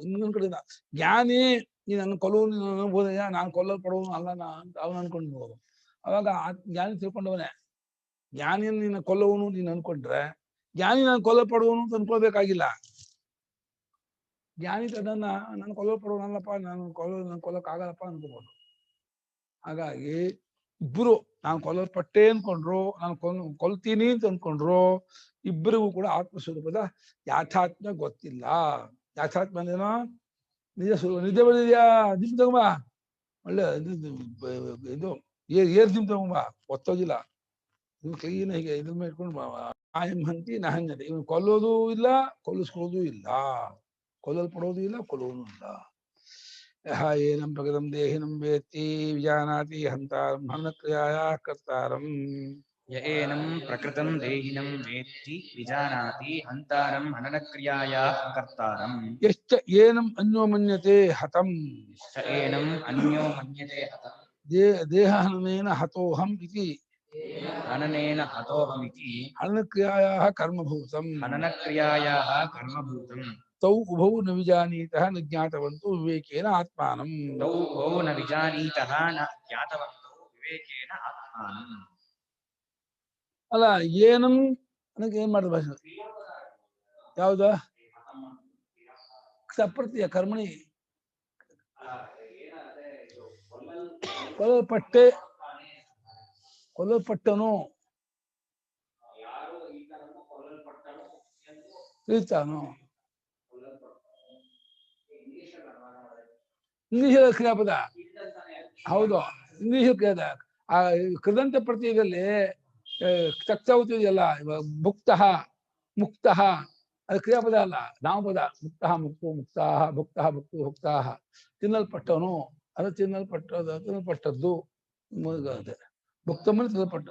Speaker 2: ಇನ್ನೊಂದ್ ಕಡೆಯಿಂದ ಜ್ಞಾನಿ ನೀನ್ ನನ್ನ ಕೊಲ್ಲುವನು ಅನ್ಬೋದಯ್ಯ, ನಾನು ಕೊಲ್ಲಲ್ಪಡುವನು ಅಲ್ಲ ಅಂತ ಅವನು ಅನ್ಕೊಂಡ್ಬೋದು. ಅವಾಗ ಜ್ಞಾನಿ ತಿಳ್ಕೊಂಡವನೇ. ಜ್ಞಾನಿಯನ್ನು ನಿನ್ನ ಕೊಲ್ಲುವನು ನೀನು ಅನ್ಕೊಂಡ್ರೆ, ಜ್ಞಾನಿ ನಾನು ಕೊಲ್ಲಲ್ಪಡುವನು ಅಂತ ಅನ್ಕೊಳ್ಬೇಕಾಗಿಲ್ಲ. ಜ್ಞಾನಿ ಅದನ್ನ ನಾನು ಕೊಲ್ಲಲ್ಪಡುವನಲ್ಲಪ್ಪ, ನಾನು ಕೊಲ್ಲಕ್ಕಾಗಲ್ಲಪ್ಪ ಅನ್ಕೋಬಹುದು. ಹಾಗಾಗಿ ಇಬ್ಬರು ನಾನು ಕೊಲ್ಲಲ್ಪಟ್ಟೆ ಅನ್ಕೊಂಡ್ರು, ನಾನು ಕೊಲ್ತೀನಿ ಅಂತ ಅನ್ಕೊಂಡ್ರು, ಇಬ್ಬರಿಗೂ ಕೂಡ ಆತ್ಮಸ್ವರೂಪದ ಯಾಥಾತ್ಮ್ಯ ಗೊತ್ತಿಲ್ಲ. ಯಾಥಾತ್ಮ್ಯ ಅಂದೇನೋ ನಿಜ ಸ್ವರೂಪ. ನಿದ್ದೆ ಬಂದಿದ್ಯಾ, ದಿಮ್ ತಗೊಂಬ, ಒಳ್ಳೆ ಇದು ಏರ್ ದಿಮ್ ತಗೊಂಬ, ಒತ್ತೋಗಿಲ್ಲ, ಇವ್ನು ಕ್ಲೀನ್ ಹೀಗೆ ಇದ್ರ ಮೇಲೆ ಇಟ್ಕೊಂಡು ಆಯಂ ಹಂತಿ ನಹನ್ಯತೆ. ಇವನು ಕೊಲ್ಲೋದು ಇಲ್ಲ, ಕೊಲ್ಲಿಸ್ಕೊಳ್ಳೋದು ಇಲ್ಲ, ಕೊಲ್ಲಲ್ಪಡೋದು ಇಲ್ಲ, ಕೊಲ್ಲೋದು ಇಲ್ಲ. ಯಹ ಏನಂ ಪ್ರಗತಂ ದೇಹಿನಂ ವೇತ್ತಿ ವಿಜಾನಾತಿ ಹಂತಾರಂ ಹನಕ್ರಿಯಾಯ ಕರ್ತಾರಂ.
Speaker 1: ಯ ಏನಂ ಪ್ರಕೃತಂ ದೇಹಿನಂ ವೇತ್ತಿ ವಿಜಾನಾತಿ ಹಂತಾರಂ ಹನನಕ್ರಿಯಾಯಾಃ ಕರ್ತಾರಂ.
Speaker 2: ಯಶ್ಚ ಏನಂ ಅನ್ಯೋ ಮನ್ಯತೆ ಹತಂ.
Speaker 1: ಯ ಏನಂ ಅನ್ಯೋ ಮನ್ಯತೆ ಹತಂ.
Speaker 2: ದೇಹ ಹನನೇನ ಹತೋಹಂ ಇತಿ
Speaker 1: ಹನನೇನ ಹತೋಹಮಿತಿ
Speaker 2: ಹನನಕ್ರಿಯಾಯಾಃ ಕರ್ಮಭೂತಂ.
Speaker 1: ಹನನಕ್ರಿಯಾಯಾಃ ಕರ್ಮಭೂತಂ.
Speaker 2: ತೌ ಉಭೌ ನ ವಿಜಾನೀತಃ ನ ಜ್ಞಾತವಂತೋ ವಿವೇಕೇನ ಆತ್ಮಾನಂ.
Speaker 1: ತೌ ಉಭೌ ನ ವಿಜಾನೀತಃ ನ ಜ್ಞಾತವಂತೋ ವಿವೇಕೇನ ಆತ್ಮಾನಂ.
Speaker 2: ಅಲ್ಲ, ಏನಂ ಅನ್ನಕ್ಕೆ ಏನ್ ಮಾಡಿದ ಭಾಷೆ ಯಾವ್ದ? ಸಪ್ರತಿಯ ಕರ್ಮಣಿ ಕೊಲ್ಲಲ್ಪಟ್ಟೆ, ಕೊಲ್ಲಲ್ಪಟ್ಟನು ತಿಳಿತಾನು. ಇಂಗ್ಲಿಷ್ ಕ್ರಿಯಾಪದ ಹೌದು, ಇಂಗ್ಲಿಷ್ ಕ್ರಿಯಾದ. ಆ ಕೃದಂತ ಪ್ರತ್ಯಯದಲ್ಲಿ ಚಕ್ತಾವತಿದೆಯಲ್ಲ, ಭುಕ್ತಃ ಮುಕ್ತಃ, ಅದು ಕ್ರಿಯಾಪದ ಅಲ್ಲ, ನಾಮಪದ. ಮುಕ್ತಃ ಮುಕ್ತು ಮುಕ್ತಾಹ, ಭುಕ್ತಃ ಭುಕ್ತು ಭುಕ್ತಾಹ. ತಿನ್ನಲ್ಪಟ್ಟವನು, ಅದು ತಿನ್ನಲ್ಪಟ್ಟದ್ದು. ಭುಕ್ತಮನ್ನು ತಿನ್ನಲ್ಪಟ್ಟ.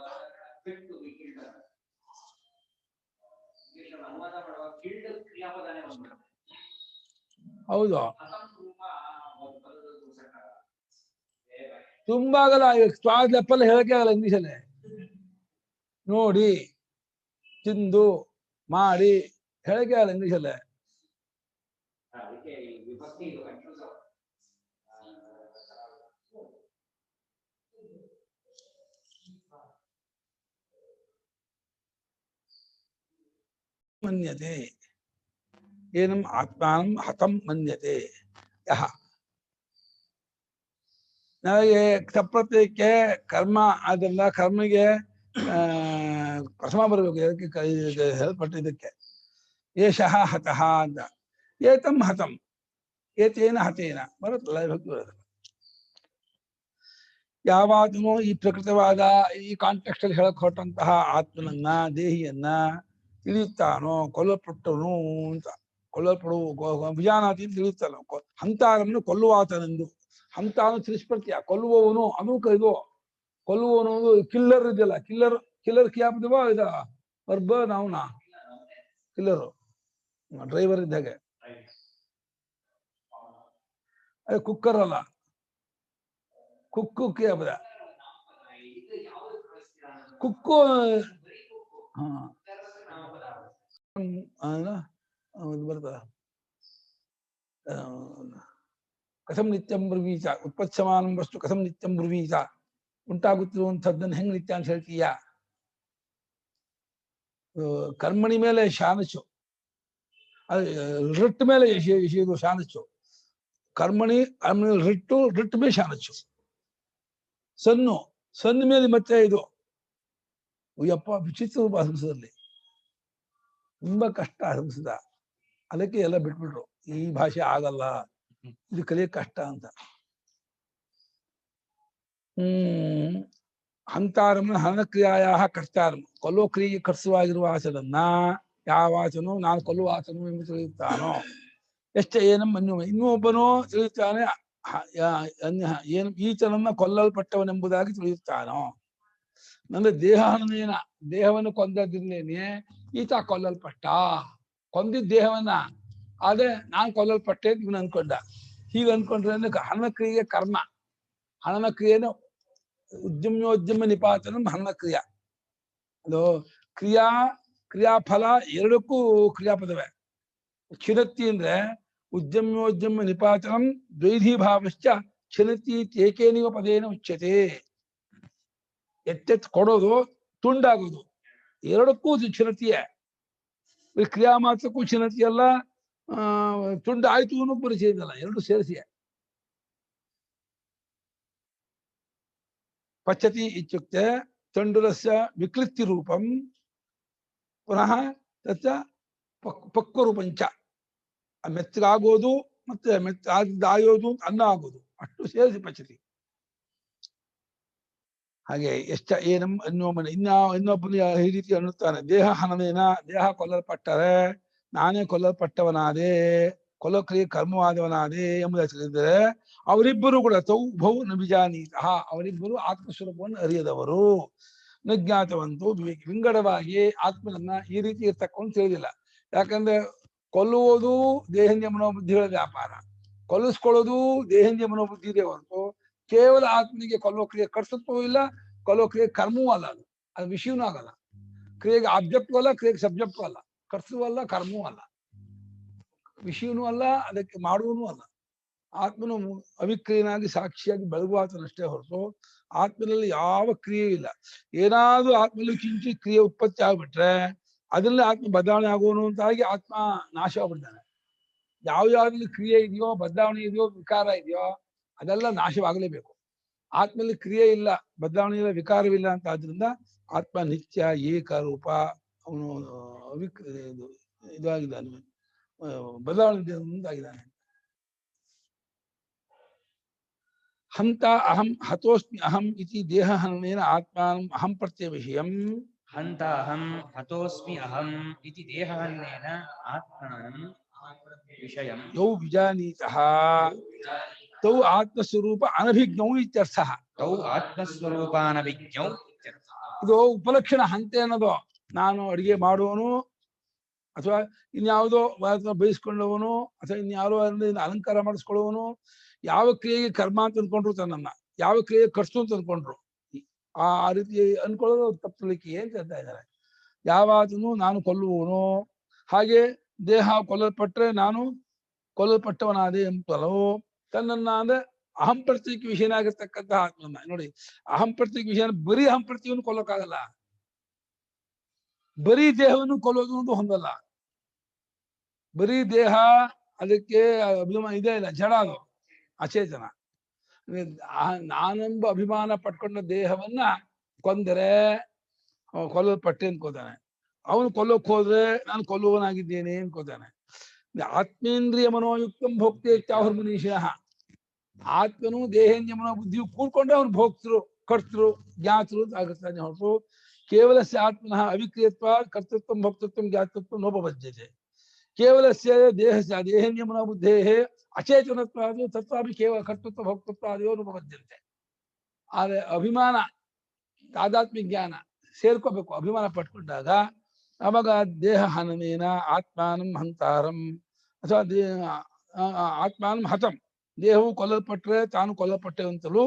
Speaker 2: ಹೌದು, ತುಂಬಾ ಆಗಲ್ಲ. ಸ್ವಾದ ಲೆಪ್ಪಲ್ಲ ಹೇಳಕ್ಕೆ ಆಗಲ್ಲ ಇಂಗ್ಲಿಷಲ್ಲಿ. ನೋಡಿ, ತಿಂದು, ಮಾಡಿ ಹೇಳಕ್ಕೆ ಆಗಲ್ಲ ಇಂಗ್ಲಿಷಲ್ಲೇ. ಮನ್ಯತೆ ಏನಂ ಆತ್ಮಾನಂ ಹತಂ ಮನ್ಯತೆ ಯಹ. ನನಗೆ ಸಪ್ರತ್ಯಯಕ್ಕೆ ಕರ್ಮ, ಅದೆಲ್ಲ ಕರ್ಮಿಗೆ ಪ್ರಥಮ ಬರಬೇಕು. ಇದಕ್ಕೆ ಹೇಳಲ್ಪಟ್ಟಿದ್ದಕ್ಕೆ ಏಷಃ ಹತಃ ಅಂತ. ಏತಂ ಹತಂ, ಏತೇನ ಹತೇನ ಬರುತ್ತಲ್ಲ, ಭಕ್ತಿ ಬರುತ್ತೆ. ಯಾವಾಗಲೂ ಈ ಪ್ರಕೃತವಾದ ಈ ಕಾಂಟೆಕ್ಸ್ಟ್ ಅಲ್ಲಿ ಹೇಳಕ್ ಹೊರಟಂತಹ ಆತ್ಮನನ್ನ, ದೇಹಿಯನ್ನ ತಿಳಿಯುತ್ತಾನೋ, ಕೊಲ್ಲಲ್ಪಟ್ಟವನು ಅಂತ. ಕೊಲ್ಲಲ್ಪಡುವ ವಿಜಾನಾತಿ ಅಂತ ತಿಳಿಯುತ್ತಾನೋ. ಹಂತಾರನ್ನು ಕೊಲ್ಲುವಾತನೆಂದು. ಹಂತಾನು ತಿಳಿಸ್ಪಡ್ತೀಯ, ಕೊಲ್ಲುವವನು. ಅದು ಇದು ಕೊಲ್ಲುವವನು ಕಿಲ್ಲರ್ ಇದೆಯಲ್ಲ, ಕಿಲ್ಲರ್ ಕ್ಯಾಪ್ದವ ಇದ ವರ್ಬ ನಾವ್ನ ಕಿಲ್ಲರು, ಡ್ರೈವರ್ ಇದ್ದಾಗೆ. ಅದೇ ಕುಕ್ಕರ್ ಅಲ್ಲ, ಕುಕ್ಕು ಕ್ಯಾಪದ ಕುಕ್ಕು. ಹಾ ಬರ್ತದ ಕಥಂ ನಿತ್ಯಂ ಬ್ರವೀತ ಉತ್ಪತ್ಸಮಾನಂ ವಸ್ತು ಕಥಂ ನಿತ್ಯಂ ಬ್ರವೀತ ಉಂಟಾಗುತ್ತಿರುವಂಥದ್ದನ್ನು ಹೆಂಗ್ ನಿತ್ಯ ಅಂತ ಹೇಳ್ತೀಯ? ಕರ್ಮಣಿ ಮೇಲೆ ಶಾನಚು, ರಿಟ್ ಮೇಲೆ ಇದು ಶಾನಚು, ಕರ್ಮಣಿ ರಿಟ್ ಮೇಲೆ ಶಾನಚು, ಸಣ್ಣ ಮೇಲೆ ಮತ್ತೆ ಇದು. ಅಯ್ಯಪ್ಪ ವಿಚಿತ್ರ ಹಂಸದಲ್ಲಿ ತುಂಬಾ ಕಷ್ಟ ಹಂಸದ. ಅದಕ್ಕೆ ಎಲ್ಲ ಬಿಟ್ಬಿಟ್ರು, ಈ ಭಾಷೆ ಆಗಲ್ಲ, ಇದು ಕಲಿಯಕ್ ಕಷ್ಟ ಅಂತ. ಹಂತಾರಂ ಹನಕ್ರಿಯಾಯ ಕರ್ತಾರಂ, ಕೊಲ್ಲೋ ಕ್ರಿಯೆ ಕರ್ಸುವಾಗಿರುವ ಆಚರನ್ನ ಯಾವ ಆಚನೋ ನಾನು ಕೊಲ್ಲುವ ಆಚನೋ ಎಂದು ತಿಳಿಯುತ್ತಾನೋ. ಎಷ್ಟ ಏನಂ ಅನ್ಯ ಇನ್ನೂ ಒಬ್ಬನೋ ತಿಳಿಯುತ್ತಾನೆ, ಏನು ಈತನನ್ನ ಕೊಲ್ಲಲ್ಪಟ್ಟವನೆಂಬುದಾಗಿ ತಿಳಿಯುತ್ತಾನೋ. ಅಂದ್ರೆ ದೇಹನೇನ, ದೇಹವನ್ನು ಕೊಂದದ್ದಿರ್ಲೇನೆ ಈತ ಕೊಲ್ಲಲ್ಪಟ್ಟ, ಕೊಂದಿದ್ದ ದೇಹವನ್ನ, ಆದ್ರೆ ನಾನ್ ಕೊಲ್ಲಲ್ಪಟ್ಟೆ ಇವನು ಅನ್ಕೊಂಡ. ಹೀಗೆ ಅನ್ಕೊಂಡ್ರೆ ಹಣನ ಕ್ರಿಯೆ ಕರ್ಮ, ಹಣನ ಕ್ರಿಯೆನ ಉದ್ಯಮ್ಯೋದ್ಯಮ ನಿಪಾತನ ಹಣನ ಕ್ರಿಯಾ. ಅದು ಕ್ರಿಯಾಫಲ ಎರಡಕ್ಕೂ ಕ್ರಿಯಾಪದವೇ. ಕ್ಷಿರತಿ ಅಂದ್ರೆ ಉದ್ಯಮ್ಯೋದ್ಯಮ ನಿಪಾತನಂ ದ್ವೈಧಿ ಭಾವಶ್ಚ ಕ್ಷಿರತಿ ಏಕೇನಿವ ಪದೇನ ಉಚ್ಯತೆ. ಎತ್ತೆತ್ತು ಕೊಡೋದು, ತುಂಡಾಗೋದು, ಎರಡಕ್ಕೂ ಕ್ಷಿರತಿಯೇ. ಕ್ರಿಯಾ ಮಾತ್ರಕ್ಕೂ ಕ್ಷಿರತಿ ಅಲ್ಲ, ತುಂಡ ಆಯ್ತು ಅನ್ನೋ ಪರಿಚಯ ಇದಲ್ಲ, ಎರಡು ಸೇರಿಸಿಯೇ. ಪಚ್ಚತಿ ಇತ್ಯುಕ್ತೆ ತಂಡುರಸ್ಯ ವಿಕೃತಿ ರೂಪಂ ಪುನಃ ತಚ್ಚ ಪಕ್ವರೂಪಂಚ. ಮೆತ್ತಗಾಗೋದು ಮತ್ತೆ ಮೆತ್ತಾಯೋದು ಅನ್ನ ಆಗೋದು, ಅಷ್ಟು ಸೇರಿಸಿ ಪಚ್ಚತಿ. ಹಾಗೆ ಎಷ್ಟ ಏನಂ ಅನ್ನೋಮನೆ ಇನ್ನೊಬ್ಬನು ಈ ರೀತಿ ಅನ್ನುತ್ತಾನೆ, ದೇಹ ಹನನೇನ, ದೇಹ ಕೊಲ್ಲಲ್ಪಟ್ಟರೆ ನಾನೇ ಕೊಲ್ಲಲ್ಪಟ್ಟವನಾದೆ, ಕೊಲ್ಲಕ್ರಿಯೆ ಕರ್ಮವಾದವನಾದೆ ಎಂಬುದಾಗಿ ತಿಳಿದರೆ ಅವರಿಬ್ಬರು ಕೂಡ ತೌ ಭೌ ನ ವಿಜಾನೀತಃ, ಅವರಿಬ್ಬರು ಆತ್ಮಸ್ವರೂಪವನ್ನು ಅರಿಯದವರು. ನ ಜ್ಞಾತವಂತೂ ವಿಂಗಡವಾಗಿ ಆತ್ಮನನ್ನ ಈ ರೀತಿ ಇರ್ತಕ್ಕಂಥ ತಿಳಿದಿಲ್ಲ. ಯಾಕಂದ್ರೆ ಕೊಲ್ಲುವುದು ದೇಹೇಂದ್ರಿಯ ಮನೋಬುದ್ಧಿಗಳ ವ್ಯಾಪಾರ, ಕೊಲ್ಲಿಸ್ಕೊಳ್ಳೋದು ದೇಹೇಂದ್ರಿಯ ಮನೋಬುದ್ಧಿ ಇದೆ ಹೊರತು ಕೇವಲ ಆತ್ಮನಿಗೆ ಕೊಲ್ಲೋ ಕ್ರಿಯೆ ಕರ್ಸತ್ವವೂ ಇಲ್ಲ, ಕೊಲ್ಲೋ ಕ್ರಿಯೆ ಕರ್ಮವೂ ಅಲ್ಲ. ಅದು ವಿಷಯವೂ ಆಗಲ್ಲ. ಕ್ರಿಯೆಗೆ ಆಬ್ಜೆಕ್ಟು ಅಲ್ಲ, ಕ್ರಿಯೆಗೆ ಸಬ್ಜೆಕ್ಟು ಅಲ್ಲ, ಕರ್ಸವೂ ಅಲ್ಲ, ಕರ್ಮವೂ ಅಲ್ಲ, ವಿಷಯವೂ ಅಲ್ಲ, ಅದಕ್ಕೆ ಮಾಡುವನೂ ಅಲ್ಲ. ಆತ್ಮನು ಅವಿಕ್ರಿಯನಾಗಿ ಸಾಕ್ಷಿಯಾಗಿ ಬೆಳಗುವಾತನಷ್ಟೇ ಹೊರತು ಆತ್ಮನಲ್ಲಿ ಯಾವ ಕ್ರಿಯೆ ಇಲ್ಲ. ಏನಾದ್ರೂ ಆತ್ಮನಲ್ಲಿ ಕಿಂಚಿ ಕ್ರಿಯೆ ಉತ್ಪತ್ತಿ ಆಗ್ಬಿಟ್ರೆ ಅದರಲ್ಲಿ ಆತ್ಮ ಬದಲಾವಣೆ ಆಗೋನು ಅಂತಾಗಿ ಆತ್ಮ ನಾಶ ಆಗ್ಬಿಡ್ತಾನೆ. ಯಾವ್ಯಾವ್ದ್ರಲ್ಲಿ ಕ್ರಿಯೆ ಇದೆಯೋ, ಬದಲಾವಣೆ ಇದೆಯೋ, ವಿಕಾರ ಇದೆಯೋ ಅದೆಲ್ಲ ನಾಶವಾಗಲೇಬೇಕು. ಆತ್ಮಲ್ಲಿ ಕ್ರಿಯೆ ಇಲ್ಲ, ಬದಲಾವಣೆ ಇಲ್ಲ, ವಿಕಾರವಿಲ್ಲ ಅಂತ ಆದ್ರಿಂದ ಆತ್ಮ ನಿತ್ಯ ಏಕರೂಪ, ಅವನು ಇದಾಗಿದ್ದಾನೆ, ಬದಲಾವಣೆ ಮುಂದಾಗಿದ್ದಾನೆ. ಹಂತ ಅಹಂ ಹತೋಸ್ಮಿ ಅಹಂ ಇತಿ ದೇಹ ಹನನೇನ ಆತ್ಮಾನಂ ಅಹಂ ಪ್ರತ್ಯಯ ವಿಷಯಂ.
Speaker 1: ಹಂತ ಅಹಂ ಹತೋಸ್ಮಿ ಅಹಂ ಇತಿ ದೇಹ ಹನನೇನ ಆತ್ಮಾನಂ ವಿಷಯಂ
Speaker 2: ಯೌ ವಿಜಾನೀತಃ ತೌ ಆತ್ಮಸ್ವರೂಪ ಅನಭಿಜ್ಞೌ ಇತ್ಯರ್ಥಃ.
Speaker 1: ತೌ ಆತ್ಮಸ್ವರೂಪಾನಭಿಜ್ಞೌ ಇತ್ಯರ್ಥಃ.
Speaker 2: ಇದು ಉಪಲಕ್ಷಣ ಹಂತ ಅನ್ನೋದು. ನಾನು ಅಡಿಗೆ ಮಾಡುವನು ಅಥವಾ ಇನ್ಯಾವುದೋ ಬಯಸ್ಕೊಂಡವನು ಅಥವಾ ಇನ್ಯಾರೋ ಅಲಂಕಾರ ಮಾಡಿಸ್ಕೊಳ್ಳುವನು, ಯಾವ ಕ್ರಿಯೆಗೆ ಕರ್ಮ ಅಂತ ಅನ್ಕೊಂಡ್ರು ತನ್ನನ್ನ, ಯಾವ ಕ್ರಿಯೆ ಕರ್ಸು ಅಂತ ಅನ್ಕೊಂಡ್ರು, ಆ ರೀತಿ ಅನ್ಕೊಳ್ಳೋದು ತಪ್ಪಲಿಕ್ಕೆ ಅಂತ ಹೇಳ್ತಾ ಇದ್ದಾರೆ. ಯಾವಾದನು ನಾನು ಕೊಲ್ಲುವನು, ಹಾಗೆ ದೇಹ ಕೊಲ್ಲಲ್ಪಟ್ರೆ ನಾನು ಕೊಲ್ಲಲ್ಪಟ್ಟವನಾದೆ ಎಂಬಲೋ ತನ್ನನ್ನ ಅಂದ್ರೆ ಅಹಂ ಪ್ರತ್ಯೇಕ ವಿಷಯನಾಗಿರ್ತಕ್ಕಂಥ ಆತ್ಮನ್ನ ನೋಡಿ. ಅಹಂ ಪ್ರತ್ಯೇಕ ವಿಷಯ ಬರೀ ಅಹಂ ಪ್ರತ್ಯವನ್ನು ಕೊಲ್ಲೋಕ್ಕಾಗಲ್ಲ, ಬರೀ ದೇಹವನ್ನು ಕೊಲ್ಲೋದು ಒಂದು ಹೊಂದಲ್ಲ. ಬರೀ ದೇಹ ಅದಕ್ಕೆ ಅಭಿಮಾನ ಇದೆ ಇಲ್ಲ, ಜಡ, ಅದು ಅಚೇತನ. ನಾನೆಂಬ ಅಭಿಮಾನ ಪಟ್ಕೊಂಡ ದೇಹವನ್ನ ಕೊಂದರೆ ಕೊಲ್ಲಲ್ಪಟ್ಟೆ ಅನ್ಕೋತಾನೆ. ಅವನು ಕೊಲ್ಲೋಕ್ ಹೋದ್ರೆ ನಾನು ಕೊಲ್ಲುವನಾಗಿದ್ದೇನೆ ಅನ್ಕೋತಾನೆ. ಆತ್ಮೇಂದ್ರಿಯ ಮನೋಯುಕ್ತಂ ಭೋಕ್ತೆ ಚಾಹುರ್ ಮನೀಷಃ. ಆತ್ಮನು ದೇಹೇಂದ್ರಿಯ ಮನೋಬುದ್ಧಿಯು ಕೂಡ್ಕೊಂಡ್ರೆ ಅವನು ಭೋಕ್ತೃ, ಕರ್ತೃ, ಜ್ಞಾತೃ ಆಗುತ್ತಾನೆ ಹೊರತು ಕೇವಲ ಆತ್ಮನಃ ಅವಿಕ್ರಿಯತ್ವ ಕರ್ತೃತ್ವ ಭೋಕ್ತೃತ್ವ ಜ್ಞಾತೃತ್ವ ನೋಪಬದ್ಧತೆ. ಕೇವಲ ದೇಹೇಂದ್ರಿಯ ಮನೋಬುದ್ಧೇ ಅಚೇತನತ್ವಾದು ತತ್ವಾಭಿ ಕೇವಲ ಕರ್ತೃತ್ವ ಭೋಕ್ತೃತ್ವಾದಿಯೋ ನೋಪಬದ್ಧತೆ. ಆದ್ರೆ ಅಭಿಮಾನ ತಾದಾತ್ಮ್ಯ ಜ್ಞಾನ ಸೇರ್ಕೋಬೇಕು. ಅಭಿಮಾನ ಪಟ್ಕೊಂಡಾಗ ಅವಾಗ ದೇಹ ಹನನೇನ ಆತ್ಮಾನಂ ಹಂತಾರಂ ಅಥವಾ ಆತ್ಮಾನಂ ಹತಂ, ದೇಹವು ಕೊಲ್ಲಲ್ಪಟ್ರೆ ತಾನು ಕೊಲ್ಲಲ್ಪಟ್ಟೆ ಅಂತಲೂ,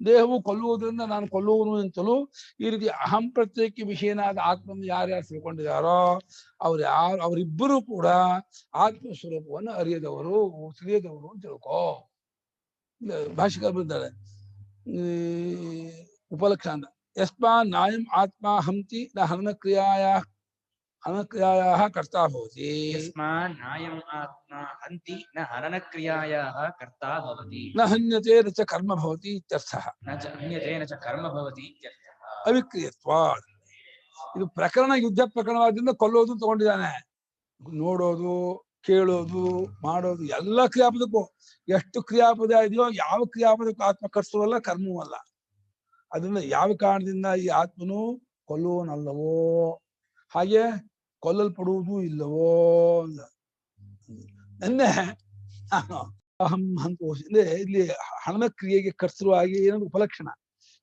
Speaker 2: ದೇಹವು ಕೊಲ್ಲುವುದರಿಂದ ನಾನು ಕೊಲ್ಲುವನು ಅಂತಲೂ ಈ ರೀತಿ ಅಹಂ ಪ್ರತ್ಯೇಕ ವಿಷಯನಾದ ಆತ್ಮನ್ನು ಯಾರ್ಯಾರು ತಿಳ್ಕೊಂಡಿದ್ದಾರೋ ಅವರಿಬ್ಬರೂ ಕೂಡ ಆತ್ಮ ಸ್ವರೂಪವನ್ನು ತಿಳಿಯದವರು ಅಂತ ತಿಳ್ಕೋ. ಭಾಷಿಕ ಬರ್ತಾರೆ ಉಪಲಕ್ಷಣ ಅಂತ ಯಸ್ಮಾನ್ ನಾಯಂ ಆತ್ಮ ಹಂತಿ ನ ಹನನಕ್ರಿಯಾಯಾಹ ಕರ್ತಾ ಭವತಿ
Speaker 1: ಯಸ್ಮಾನ್ ನಾಯಂ ಆತ್ಮ ಹಂತಿ ನ ಹನನಕ್ರಿಯಾಯಾಃ ಕರ್ತಾ ಭವತಿ
Speaker 2: ನ ಹನ್ಯತೆ ನ ಚ ಕರ್ಮ ಭವತಿ ಇತ್ಯರ್ಥಃ
Speaker 1: ನ ಚ ಹನ್ಯತೆ ನ ಚ ಕರ್ಮ ಭವತಿ ಇತ್ಯರ್ಥಃ.
Speaker 2: ಅವಿಕ್ರಿಯತ್ವಾತ್. ಇದು ಪ್ರಕರಣ ಯುದ್ಧ ಪ್ರಕರಣವಾದ್ರಿಂದ ಕೊಲ್ಲೋದು ತಗೊಂಡಿದ್ದಾನೆ. ನೋಡೋದು, ಕೇಳೋದು, ಮಾಡೋದು ಎಲ್ಲ ಕ್ರಿಯಾಪದಕ್ಕೂ ಎಷ್ಟು ಕ್ರಿಯಾಪದ ಇದೆಯೋ ಯಾವ ಕ್ರಿಯಾಪದಕ್ಕೂ ಆತ್ಮ ಕರ್ಸವಲ್ಲ ಕರ್ಮವೂ ಅಲ್ಲ. ಅದರಿಂದ ಯಾವ ಕಾರಣದಿಂದ ಈ ಆತ್ಮನು ಕೊಲ್ಲುವನಲ್ಲವೋ ಹಾಗೆ ಕೊಲ್ಲಲ್ಪಡುವುದೂ ಇಲ್ಲವೋ. ನನ್ನೆ ನಾನು ಅಹಂ ಅಂದ್ರೆ ಇಲ್ಲಿ ಹಣದ ಕ್ರಿಯೆಗೆ ಕರ್ಸರುವಾಗಿ ಏನಂದ್ರೆ ಉಪಲಕ್ಷಣ.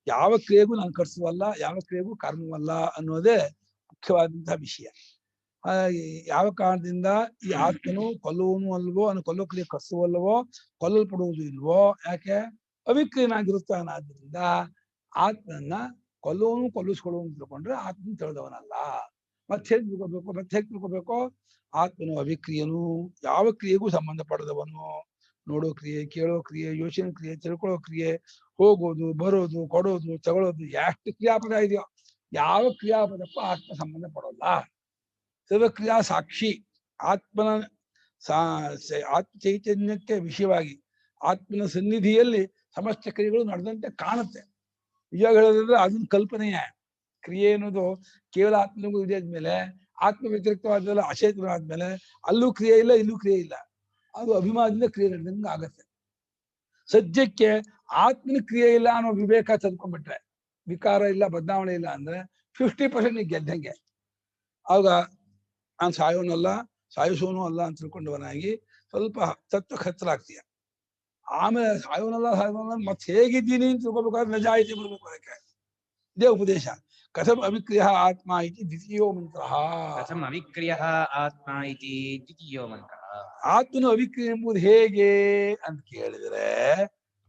Speaker 2: ಯಾವ ಕ್ರಿಯೆಗೂ ನಾನು ಕರ್ಸುವಲ್ಲ, ಯಾವ ಕ್ರಿಯೆಗೂ ಕರ್ಮವಲ್ಲ ಅನ್ನೋದೇ ಮುಖ್ಯವಾದಂತಹ ವಿಷಯ. ಯಾವ ಕಾರಣದಿಂದ ಈ ಆತ್ಮನು ಕೊಲ್ಲುವನು ಅಲ್ವೋ ಅನ್ನು ಕೊಲ್ಲೋ ಕ್ರಿಯೆ ಕರ್ಸುವಲ್ಲವೋ ಕೊಲ್ಲಲ್ಪಡುವುದು ಇಲ್ವೋ, ಯಾಕೆ ಅವಿಕ್ರಿಯನಾಗಿರುತ್ತಾನಾದ್ರಿಂದ ಆತ್ಮನ್ನ ಕೊಲ್ಲುವನು ಕೊಲ್ಲಿಸ್ಕೊಳ್ಳುವನು ತಿಳ್ಕೊಂಡ್ರೆ ಆತ್ಮನ ತಿಳಿದವನಲ್ಲ. ಮತ್ತೆ ಹೇಗೆ ತಿಳ್ಕೋಬೇಕು? ಆತ್ಮನು ಅವಿಕ್ರಿಯನು, ಯಾವ ಕ್ರಿಯೆಗೂ ಸಂಬಂಧ ಪಡೆದವನು. ನೋಡೋ ಕ್ರಿಯೆ, ಕೇಳೋ ಕ್ರಿಯೆ, ಯೋಚನೆ ಕ್ರಿಯೆ, ತಿಳ್ಕೊಳ್ಳೋ ಕ್ರಿಯೆ, ಹೋಗೋದು, ಬರೋದು, ಕೊಡೋದು, ತಗೊಳ್ಳೋದು, ಎಷ್ಟು ಕ್ರಿಯಾಪದ ಇದೆಯೋ ಯಾವ ಕ್ರಿಯಾಪದಕ್ಕೂ ಆತ್ಮ ಸಂಬಂಧ ಪಡೋಲ್ಲ. ಸರ್ವಕ್ರಿಯಾ ಸಾಕ್ಷಿ. ಆತ್ಮನ ಆತ್ಮ ಚೈತನ್ಯಕ್ಕೆ ವಿಷಯವಾಗಿ ಆತ್ಮನ ಸನ್ನಿಧಿಯಲ್ಲಿ ಸಮಸ್ತ ಕ್ರಿಯೆಗಳು ನಡೆದಂತೆ ಕಾಣುತ್ತೆ. ನಿಜ ಹೇಳೋದಂದ್ರೆ ಅದನ್ನ ಕಲ್ಪನೆಯೇ. ಕ್ರಿಯೆ ಅನ್ನೋದು ಕೇವಲ ಆತ್ಮನಿಗೂ ಇದೆ ಆದ್ಮೇಲೆ, ಆತ್ಮ ವ್ಯತಿರಿಕ್ತವಾದ್ಮೇಲೆ, ಅಚೇತನವಾದ್ಮೇಲೆ ಅಲ್ಲೂ ಕ್ರಿಯೆ ಇಲ್ಲ, ಇಲ್ಲೂ ಕ್ರಿಯೆ ಇಲ್ಲ. ಅದು ಅಭಿಮಾನದಿಂದ ಕ್ರಿಯೆ ನಡೆದಂಗೆ ಆಗತ್ತೆ. ಸದ್ಯಕ್ಕೆ ಆತ್ಮನ ಕ್ರಿಯೆ ಇಲ್ಲ ಅನ್ನೋ ವಿವೇಕ ತಂದ್ಕೊಂಡ್ಬಿಟ್ರೆ, ವಿಕಾರ ಇಲ್ಲ, ಬದಲಾವಣೆ ಇಲ್ಲ ಅಂದ್ರೆ 50% ನೀ ಗೆದ್ದಂಗೆ. ಆವಾಗ ನಾನು ಸಾಯೋನಲ್ಲ, ಸಾಯಿಸೋನು ಅಲ್ಲ ಅಂತ ತಿಳ್ಕೊಂಡವನಾಗಿ ಸ್ವಲ್ಪ ತತ್ವಕ್ಕೆ ಹತ್ತಿರ ಆಗ್ತೀಯ. ಆಮೇಲೆ ಸಾಯೋನಲ್ಲ ಮತ್ತೆ ಹೇಗಿದ್ದೀನಿ ಅಂತ ತಿಳ್ಕೊಬೇಕಾದ್ರೆ ನಜಾಯಿತಿ ಬಿಡ್ಬೇಕು. ಅದಕ್ಕೆ ಇದೇ ಉಪದೇಶ. ಕಥಂ ಅವಿಕ್ರಿಯ ಆತ್ಮ ಇತಿ ದ್ವಿತೀಯೋ ಮಂತ್ರ.
Speaker 1: ಕಥಂ ಅವಿಕ್ರಿಯ ಆತ್ಮ ಇತಿ ದ್ವಿತೀಯೋ ಮಂತ್ರ.
Speaker 2: ಆತ್ಮನು ಅವಿಕ್ರಿಯ ಎಂಬುದು ಹೇಗೆ ಅಂತ ಕೇಳಿದ್ರೆ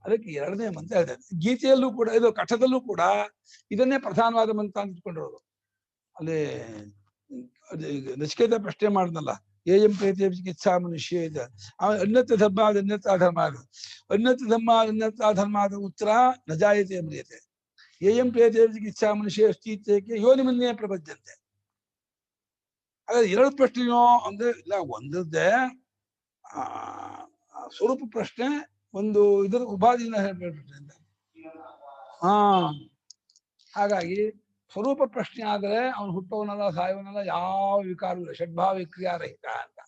Speaker 2: ಅದಕ್ಕೆ ಎರಡನೇ ಮಂತ್ರ ಹೇಳ್ತಾರೆ. ಗೀತೆಯಲ್ಲೂ ಕೂಡ, ಇದು ಕಥದಲ್ಲೂ ಕೂಡ ಇದನ್ನೇ ಪ್ರಧಾನವಾದ ಮಂತ್ರ ಅಂತ ಇಟ್ಕೊಂಡಿರೋದು. ಅಲ್ಲಿ ನಚಿಕೇತ ಪ್ರಶ್ನೆ ಮಾಡಿದ್ನಲ್ಲ, ಏಯಂ ಪ್ರೇತ ಚಿಕಿತ್ಸಾ ಮನುಷ್ಯ ಇದೆ. ಅನ್ಯತ್ರ ಧರ್ಮ ಅನ್ಯತ್ರ ಧರ್ಮ, ಅನ್ಯತ್ರ ಧರ್ಮ ಅನ್ಯತ್ರ ಧರ್ಮಾದ ಉತ್ತರ ನಜಾಯತೆ ಮ್ರಿಯತೆ. ಏಯಂ ಪ್ರೇತ ಚಿಕಿತ್ಸಾ ಮನುಷ್ಯ ಅಸ್ತಿತ್ವಕ್ಕೆ ಯೋನಿಮನ್ಯೇ ಪ್ರಪಂಚಂತೆ. ಹಾಗಾದ್ರೆ ಎರಡು ಪ್ರಶ್ನೆಯೋ ಅಂದ್ರೆ ಇಲ್ಲ, ಒಂದದ್ದೇ ಸ್ವರೂಪ ಪ್ರಶ್ನೆ, ಒಂದು ಇದರ ಉಪಾಧಿನ ಹೇಳ್ಬಿಟ್ರೆ ಅಂತ. ಹಾಗಾಗಿ ಸ್ವರೂಪ ಪ್ರಶ್ನೆ ಆದರೆ ಅವನು ಹುಟ್ಟವನಲ್ಲ, ಸಾಯವನಲ್ಲ, ಯಾವ ವಿಕಾರವೂ ಇಲ್ಲ, ಷಡ್ಭಾವ ವಿಕ್ರಿಯಾರಹಿತ ಅಂತ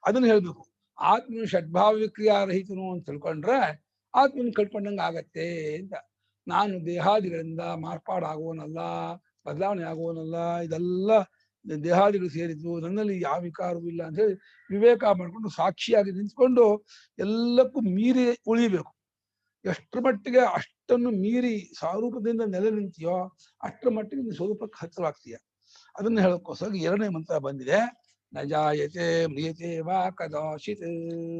Speaker 2: ಅದನ್ನ ಹೇಳ್ಬೇಕು. ಆತ್ಮನು ಷಡ್ಭಾವ ವಿಕ್ರಿಯಾರಹಿತನು ಅಂತ ತಿಳ್ಕೊಂಡ್ರೆ ಆತ್ಮನ ಕಳ್ಕೊಂಡಂಗೆ ಆಗತ್ತೆ ಅಂತ. ನಾನು ದೇಹಾದಿಗಳಿಂದ ಮಾರ್ಪಾಡಾಗುವನಲ್ಲ, ಬದಲಾವಣೆ ಆಗುವನಲ್ಲ, ಇದೆಲ್ಲ ದೇಹಾದಿಗಳು ಸೇರಿದ್ದು, ನನ್ನಲ್ಲಿ ಯಾವ ವಿಕಾರವೂ ಇಲ್ಲ ಅಂತ ಹೇಳಿ ವಿವೇಕ ಮಾಡ್ಕೊಂಡು ಸಾಕ್ಷಿಯಾಗಿ ನಿಂತ್ಕೊಂಡು ಎಲ್ಲಕ್ಕೂ ಮೀರಿ ಉಳಿಬೇಕು. ಎಷ್ಟರ ಮಟ್ಟಿಗೆ ಅಷ್ಟನ್ನು ಮೀರಿ ಸ್ವರೂಪದಿಂದ ನೆಲೆ ನಿಂತೀಯೋ ಅಷ್ಟರ ಮಟ್ಟಿಗೆ ನೀನು ಸ್ವರೂಪಕ್ಕೆ ಹತ್ತಿರವಾಗ್ತೀಯ. ಅದನ್ನ ಹೇಳೋಕ್ಕೋಸ್ಕರ ಎರಡನೇ ಮಂತ್ರ ಬಂದಿದೆ. ನ ಜಾಯತೆ ಮ್ರಿಯತೆ ವಾ ಕದಾಚಿತ್,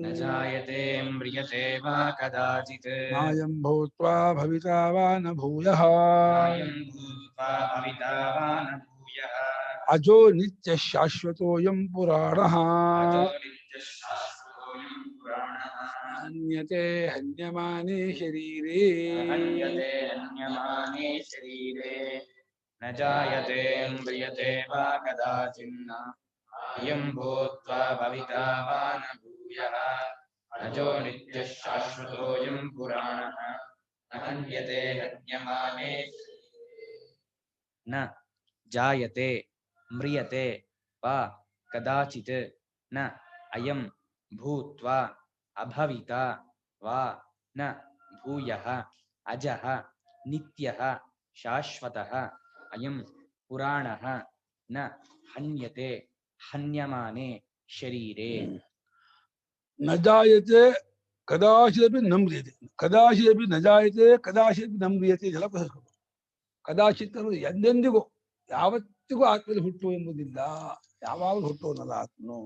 Speaker 1: ನ ಜಾಯತೆ ಮ್ರಿಯತೆ ವಾ ಕದಾಚಿತ್,
Speaker 2: ನಾಯಂ ಭೂತ್ವಾ ಭವಿತಾ ವಾ ನ ಭೂಯಃ,
Speaker 1: ನಾಯಂ ಭೂತ್ವಾ ಭವಿತಾ ವಾ ನ ಭೂಯಃ,
Speaker 2: ಅಜೋ ನಿತ್ಯ ಶಾಶ್ವತೋಯಂ ಪುರಾಣಃ,
Speaker 1: ಅಜೋ ನಿತ್ಯ ಶಾಶ್ವತೋಯಂ ಪುರಾಣಃ,
Speaker 2: ಹನ್ಯತೆ ಹನ್ಯಮಾನೇ ಶರೀರೇ,
Speaker 1: ಹನ್ಯತೆ ಹನ್ಯಮಾನೇ ಶರೀರೇ. ನ ಜಾಯತೆ ಮ್ರಿಯತೆ ವಾ ಕದಾಚಿನ್ನ, ಅಯಂ ಭೂತ್ವಾ ಭವಿತಾ ವಾ ನ ಭೂಯಃ, ಅಜೋ ನಿತ್ಯ ಶಾಶ್ವತೋಯಂ ಪುರಾಣಃ, ನ ಹನ್ಯತೆ ಹನ್ಯಮಾನೇ ಶರೀರೇ. ನ ಜಾಯತೆ ಮ್ರಿಯತೆ ವಾ ಕದಾಚಿತ್, ನ ಅಯಂ ಭೂತ್ವಾ ಅಭವಿತಾ ವಾ ನ ಭೂಯಃ, ಅಜಃ ನಿತ್ಯಃ ಶಾಶ್ವತಃ ಅಯಂ ಪುರಾಣಃ, ನ ಹನ್ಯತೆ ಹನ್ಯಮಾನೇ ಶರೀರೇ.
Speaker 2: ನ ಜಾಯತೆ ಕದಾಚಿದಪಿ ನ ಮ್ರಿಯತೆ, ಕದಾಚಿದಪಿ ನ ಜಾಯತೆ ಕದಾಚಿದಪಿ ನ ಮ್ರಿಯತೆ ಇದೆಲ್ಲ ಕಲಿಸ್ಬೇಕು. ಕದಾಚಿತ್ ಅನ್ನೋದು ಎಂದೆಂದಿಗೂ ಯಾವತ್ತಿಗೂ ಆತ್ಮದಲ್ಲಿ ಹುಟ್ಟು ಎಂಬುದಿಲ್ಲ. ಯಾವಾಗಲೂ ಹುಟ್ಟುವನಲ್ಲ ಆತ್ಮನು.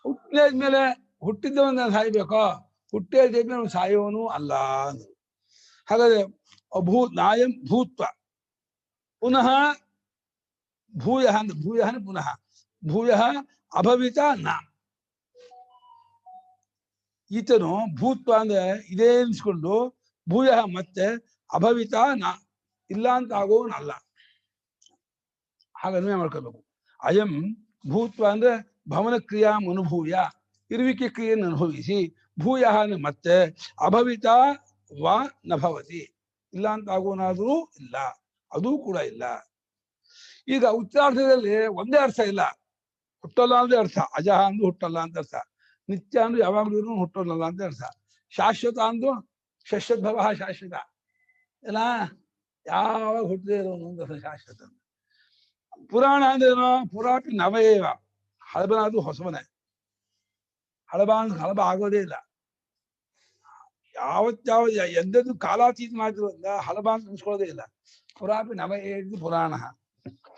Speaker 2: ಹುಟ್ಟಿದ್ಮೇಲೆ ಹುಟ್ಟಿದ್ದವನ್ನ ಸಾಯ್ಬೇಕೋ, ಹುಟ್ಟಿದ್ಮೇಲೆ ಅವನು ಸಾಯೋನು ಅಲ್ಲ. ಹಾಗಾದ್ರೆ ನಾಯಂ ಭೂತ್ವ ಪುನಃ ಭೂಯ ಅಂದ್ರೆ ಭೂಯ ಪುನಃ ಭೂಯ ಅಭವಿತ ನ. ಈತನು ಭೂತ್ವ ಅಂದ್ರೆ ಇದೇ ಅನ್ಸ್ಕೊಂಡು ಭೂಯ ಮತ್ತೆ ಅಭವಿತ ಇಲ್ಲ ಅಂತ ಆಗೋನಲ್ಲ. ಹಾಗೆ ಅನ್ವಯ ಮಾಡ್ಕೋಬೇಕು. ಅಯಂ ಭೂತ್ವ ಅಂದ್ರೆ ಭವನ ಕ್ರಿಯಾ ಅನುಭೂಯ, ಇರುವಿಕೆ ಕ್ರಿಯೆಯನ್ನು ಅನುಭವಿಸಿ, ಭೂಯ ಮತ್ತೆ ಅಭವಿತ ವಾ ನಭವತಿ, ಇಲ್ಲ ಅಂತ ಆಗೋನಾದ್ರೂ ಇಲ್ಲ, ಅದೂ ಕೂಡ ಇಲ್ಲ. ಈಗ ಉತ್ತರಾರ್ಥದಲ್ಲಿ ಒಂದೇ ಅರ್ಥ ಇಲ್ಲ. ಹುಟ್ಟಲ್ಲ ಅಂದ್ರೆ ಅರ್ಥ, ಅಜಹ ಅಂದ್ರೂ ಹುಟ್ಟಲ್ಲ ಅಂತ ಅರ್ಥ, ನಿತ್ಯ ಅಂದ್ರೂ ಯಾವಾಗ್ಲೂ ಹುಟ್ಟಲ್ಲ ಅಂತ ಅರ್ಥ, ಶಾಶ್ವತ ಅಂದ್ರೂ ಶಶ್ವದ್ಭವ ಶಾಶ್ವತ, ಇಲ್ಲ ಯಾವಾಗ ಹುಟ್ಟದೇ ಇರೋನು ಅಂತ ಶಾಶ್ವತ. ಪುರಾಣ ಅಂದ್ರೇನು? ಪುರಾಪಿ ನವಯೇವ, ಹಳಬನಾದ್ರೂ ಹೊಸವನೇ, ಹಳಬ ಆಗೋದೇ ಇಲ್ಲ. ಯಾವತ್ತಾವ ಎಂದೆಂದು ಕಾಲಾತೀತ ಮಾಡಿದ್ರಿಂದ ಹಳಬ ಅಂತ ಅನ್ಸ್ಕೊಳ್ಳೋದೇ ಇಲ್ಲ. ಪುರಾಪಿ ನವಯೇವ ಪುರಾಣ.